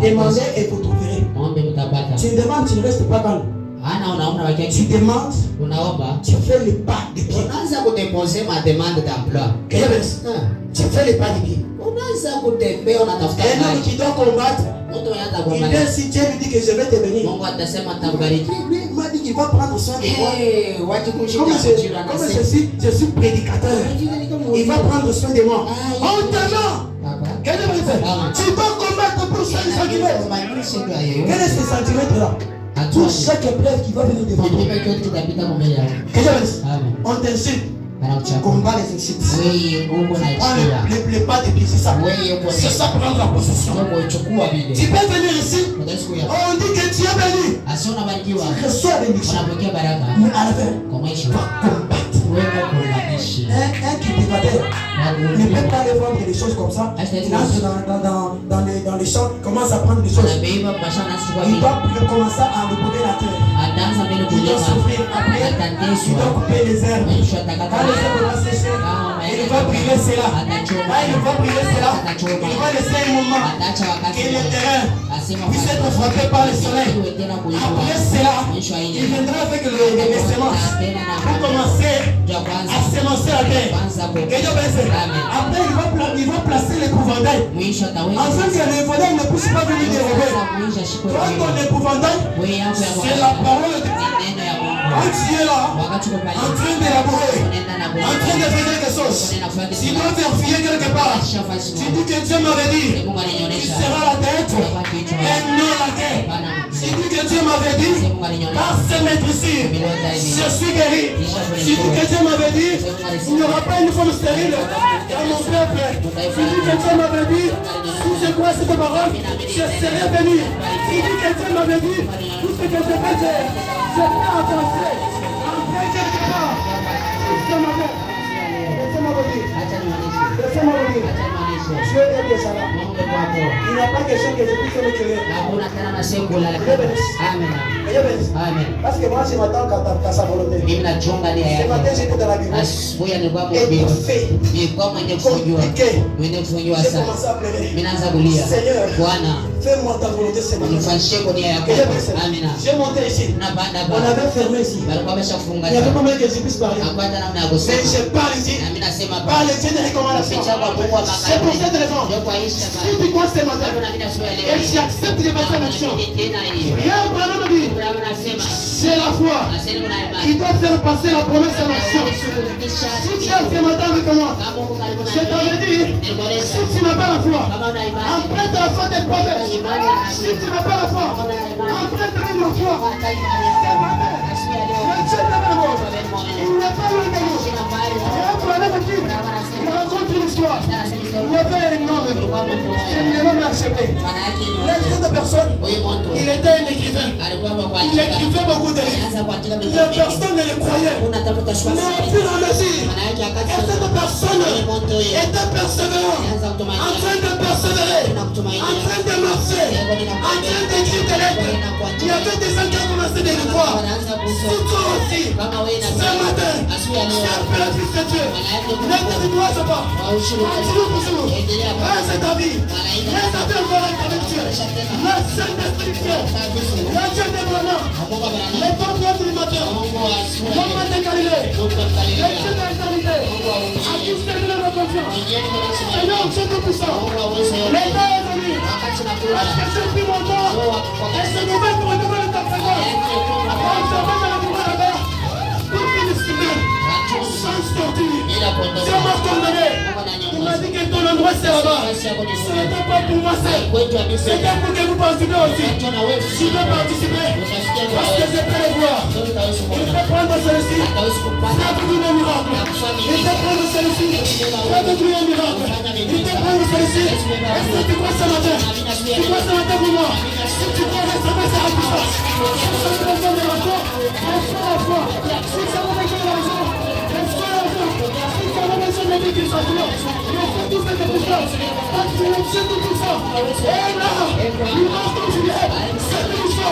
demandez et vous trouverez. Muombe mtapata. Tu demandes, tu ne restes pas calme. Ana unaona Tu wakati demandes, unaomba. tu fais le pas de pied. Unaanza kudeposer ma demande d'emploi. Que Dieu bénisse. Tu fais le pas de pied. Unaanza kutembea unatafuta Un homme kazi. qui doit combattre, Mtu anaanza il kuomba. vient si Dieu lui dit que je vais te bénir. Mungu atasema atakubariki. Lui, il m'a dit qu'il va prendre soin de moi. Waje kumshika Comme kujira na je suis prédicateur, il va prendre soin de moi. En t'aimant, que Dieu bénisse. Tu dois combattre pour chaque centimètre. Quel est ce centimètre-là? Pour chaque épreuve qui va venir devant toi. Que Dieu bénisse. On t'insulte. Combat les insultes. Prends les pas de pied, c'est ça. C'est ça, prendre la possession. Tu peux venir ici. On dit que tu es béni. Tu reçois la bénédiction. Mais à la fin, tu vas combattre. Un cultivateur ne peut pas aller vendre des choses comme ça. Il entre dans les champs, commence à prendre des choses. Il doit commencer à éprouver la terre. Il doit souffrir. Après, il doit couper les herbes. Quand les herbes vont sécher, il va brûler cela. Là, il va brûler cela. Il va laisser un moment que le terrain puisse être frappé par le soleil. Après cela, il viendra avec les semences pour commencer à semencer la guerre. Après, il va placer l'épouvantail. Afin que l'épouvantail ne puisse pas venir dérober. Quand ton épouvantail, c'est la parole de Dieu. Quand tu es là, en train d'élaborer, en train de faire quelque chose, tu dois vérifier quelque part. Tu dis que Dieu m'avait dit, tu seras la tête et non la tête. Tu dis que Dieu m'avait dit, par ses maîtrises, je suis guéri. Tu dis que Dieu m'avait dit, il n'y aura pas une femme stérile dans mon peuple. Tu dis que Dieu m'avait dit, si je crois cette parole, je serai béni. Tu dis que Dieu m'avait dit, tout ce que je fais, je fais avancer. Après quelque part, laissez-moi vous dire. Dieu est déjà là. Il n'y a pas question que je puisse le tuer. Amen. Parce que moi, je m'attends qu'à sa volonté. Ce matin, j'étais dans la Bible. Étouffé. Compliqué. J'ai commencé à pleurer. Seigneur, fais-moi ta volonté ce matin. J'ai monté ici. On avait fermé ici. Il n'y avait pas moyen que je puisse parler. Mais je parle ici. Par le Dieu de recommandation. C'est pour cette raison. Si tu crois ce matin, et j'accepte de mettre en action. Rien pour la vie. C'est la foi qui doit faire passer la promesse en action. Si tu as ce matin avec moi, je t'avais dit, si tu n'as pas la foi, emprunte la foi des prophètes. Si tu n'as pas la foi, emprunte la foi. Il n'est pas loin de nous. Il y a un problème qui raconte une histoire. Il y avait un homme qui ne l'a pas accepté. Cette personne, il était un écrivain. Il écrivait beaucoup de livres. Les personnes ne le croyaient. Mais au fur et à mesure, cette personne était persévérante, en train de persévérer, en train de marcher, en train d'écrire des lettres. Il y avait des gens qui ont commencé de le voir. Surtout aussi, ce matin, j'ai appelé le Fils de Dieu. Ne te décourage pas. Continue toujours. Reste ta vie. Reste ta vie avec Dieu. Le Saint-Esprit Dieu. Le Dieu des Blancs. Le Père du matin. L'homme de Galilée. Le Dieu de l'éternité. À qui se donne la confiance. Seigneur, Dieu Tout-Puissant. L'État est venu. Est-ce que j'ai pris mon temps? Est-ce que je vais pour renouveler ta présence? Sans torture. Dieu m'a condamné. Il m'a dit que ton endroit c'est là-bas. Ce n'était pas pour moi seul. C'était pour que vous participez aussi. Je vais participer parce que je peux le voir. Il peut prendre celui-ci. Ça veut dire un miracle. Il peut prendre celui-ci. Ça veut dire un miracle. Il peut prendre celui-ci. Est-ce que tu crois ce matin? Tu crois ce matin pour moi? Si tu crois recevoir sa récompense. Si ça veut besoin de l'argent, reçois la foi. Si ça veut besoin de l'argent, reçois l'argent. Si ça veut besoin de l'église qui s'appelle, reçois tout ce que tu fais. Parce que le Dieu Tout-Puissant est là. Il va continuer cette mission.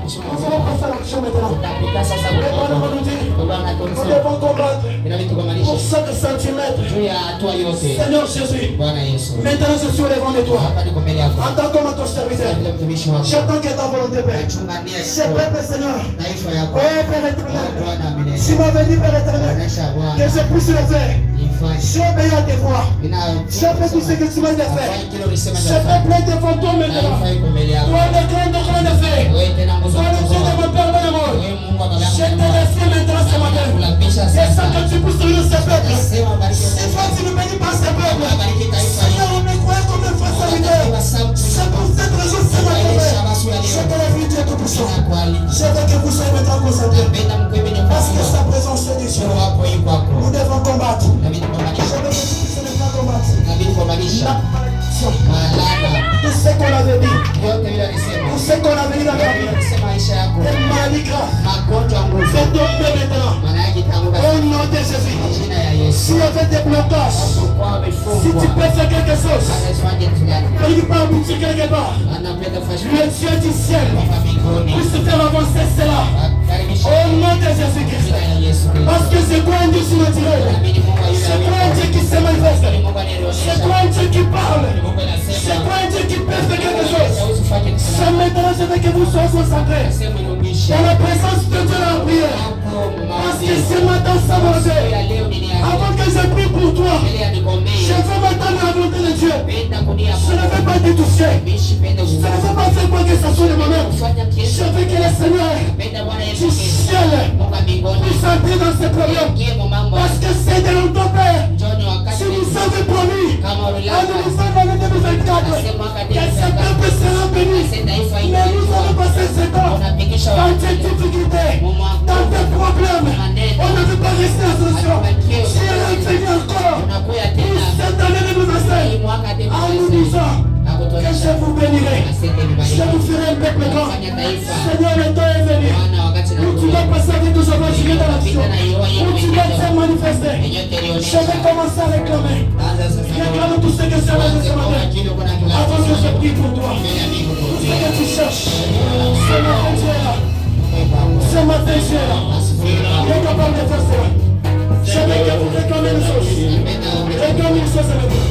Nous allons passer à l'action maintenant. Nous devons combattre pour 5 centimètres. Seigneur Jésus, maintenant je suis au devant de toi. En tant que ton serviteur, j'attends que ta volonté, Père. Ce peuple, Seigneur, oh Père éternel, tu m'avais dit, Père éternel, que je puisse le faire. J'ai obéi à tes voix. J'ai fait tout ce que tu m'as dit faire. Je fais plein de fantômes maintenant. Toi, le grand de faire. Toi, le Dieu de mon Père, mon amour. Je te laisse maintenant ce matin. C'est ça que tu pousses sur ce peuple. Si toi, tu ne bénis pas ce peuple, Seigneur, on me croit comme un frère serviteur. C'est pour cette raison, ce matin, je te lève Dieu Tout-Puissant. Je veux que vous soyez maintenant concentrés. Parce que sa présence est Dieu. Nous devons combattre. Je veux que vous puissiez maintenant combattre. Tout ce qu'on avait dit, tout ce qu'on avait dit dans la vie, les maladies graves, c'est tombé maintenant. Au nom de Jésus, s'il y avait des blocages, si tu peux faire quelque chose, il peut aboutir quelque part. Le Dieu du ciel puisse faire avancer cela. Au nom de Jésus-Christ. surnaturel. C'est toi un Dieu qui se manifeste. C'est toi un Dieu qui parle. C'est toi un Dieu qui peut faire quelque chose. C'est maintenant je veux que vous soyez concentrés dans la présence de Dieu dans la prière. Parce que ce matin, ça va faire. Avant que je prie pour toi, je veux m'attendre à la volonté de Dieu. Je ne veux pas te toucher. Je ne veux pas faire quoi que ce soit de moi-même. Je veux que le Seigneur du ciel puisse entrer dans ce problème. Parce que c'est de longtemps, Père. Si vous avez promis, à nous sommes dans l'année 2024, que ce peuple sera béni. Mais nous allons passer ce temps dans tes difficultés, dans tes problèmes. On ne veut pas rester en solution. Si elle est venue encore pour cette année 2025, en nous disant que je vous bénirai, je vous ferai un peuple grand. Seigneur, le temps est venu où tu vas passer avec nous avant de dans l'action, où tu vas te manifester. Je vais commencer à réclamer. Réclame tout ce que c'est là ce matin, avant que je prie pour toi. Tout ce que tu cherches, ce matin tu es là. Ce matin tu es là. Il est capable de faire cela. Je vais que vous réclamez une chose. Réclamez une chose avec vous.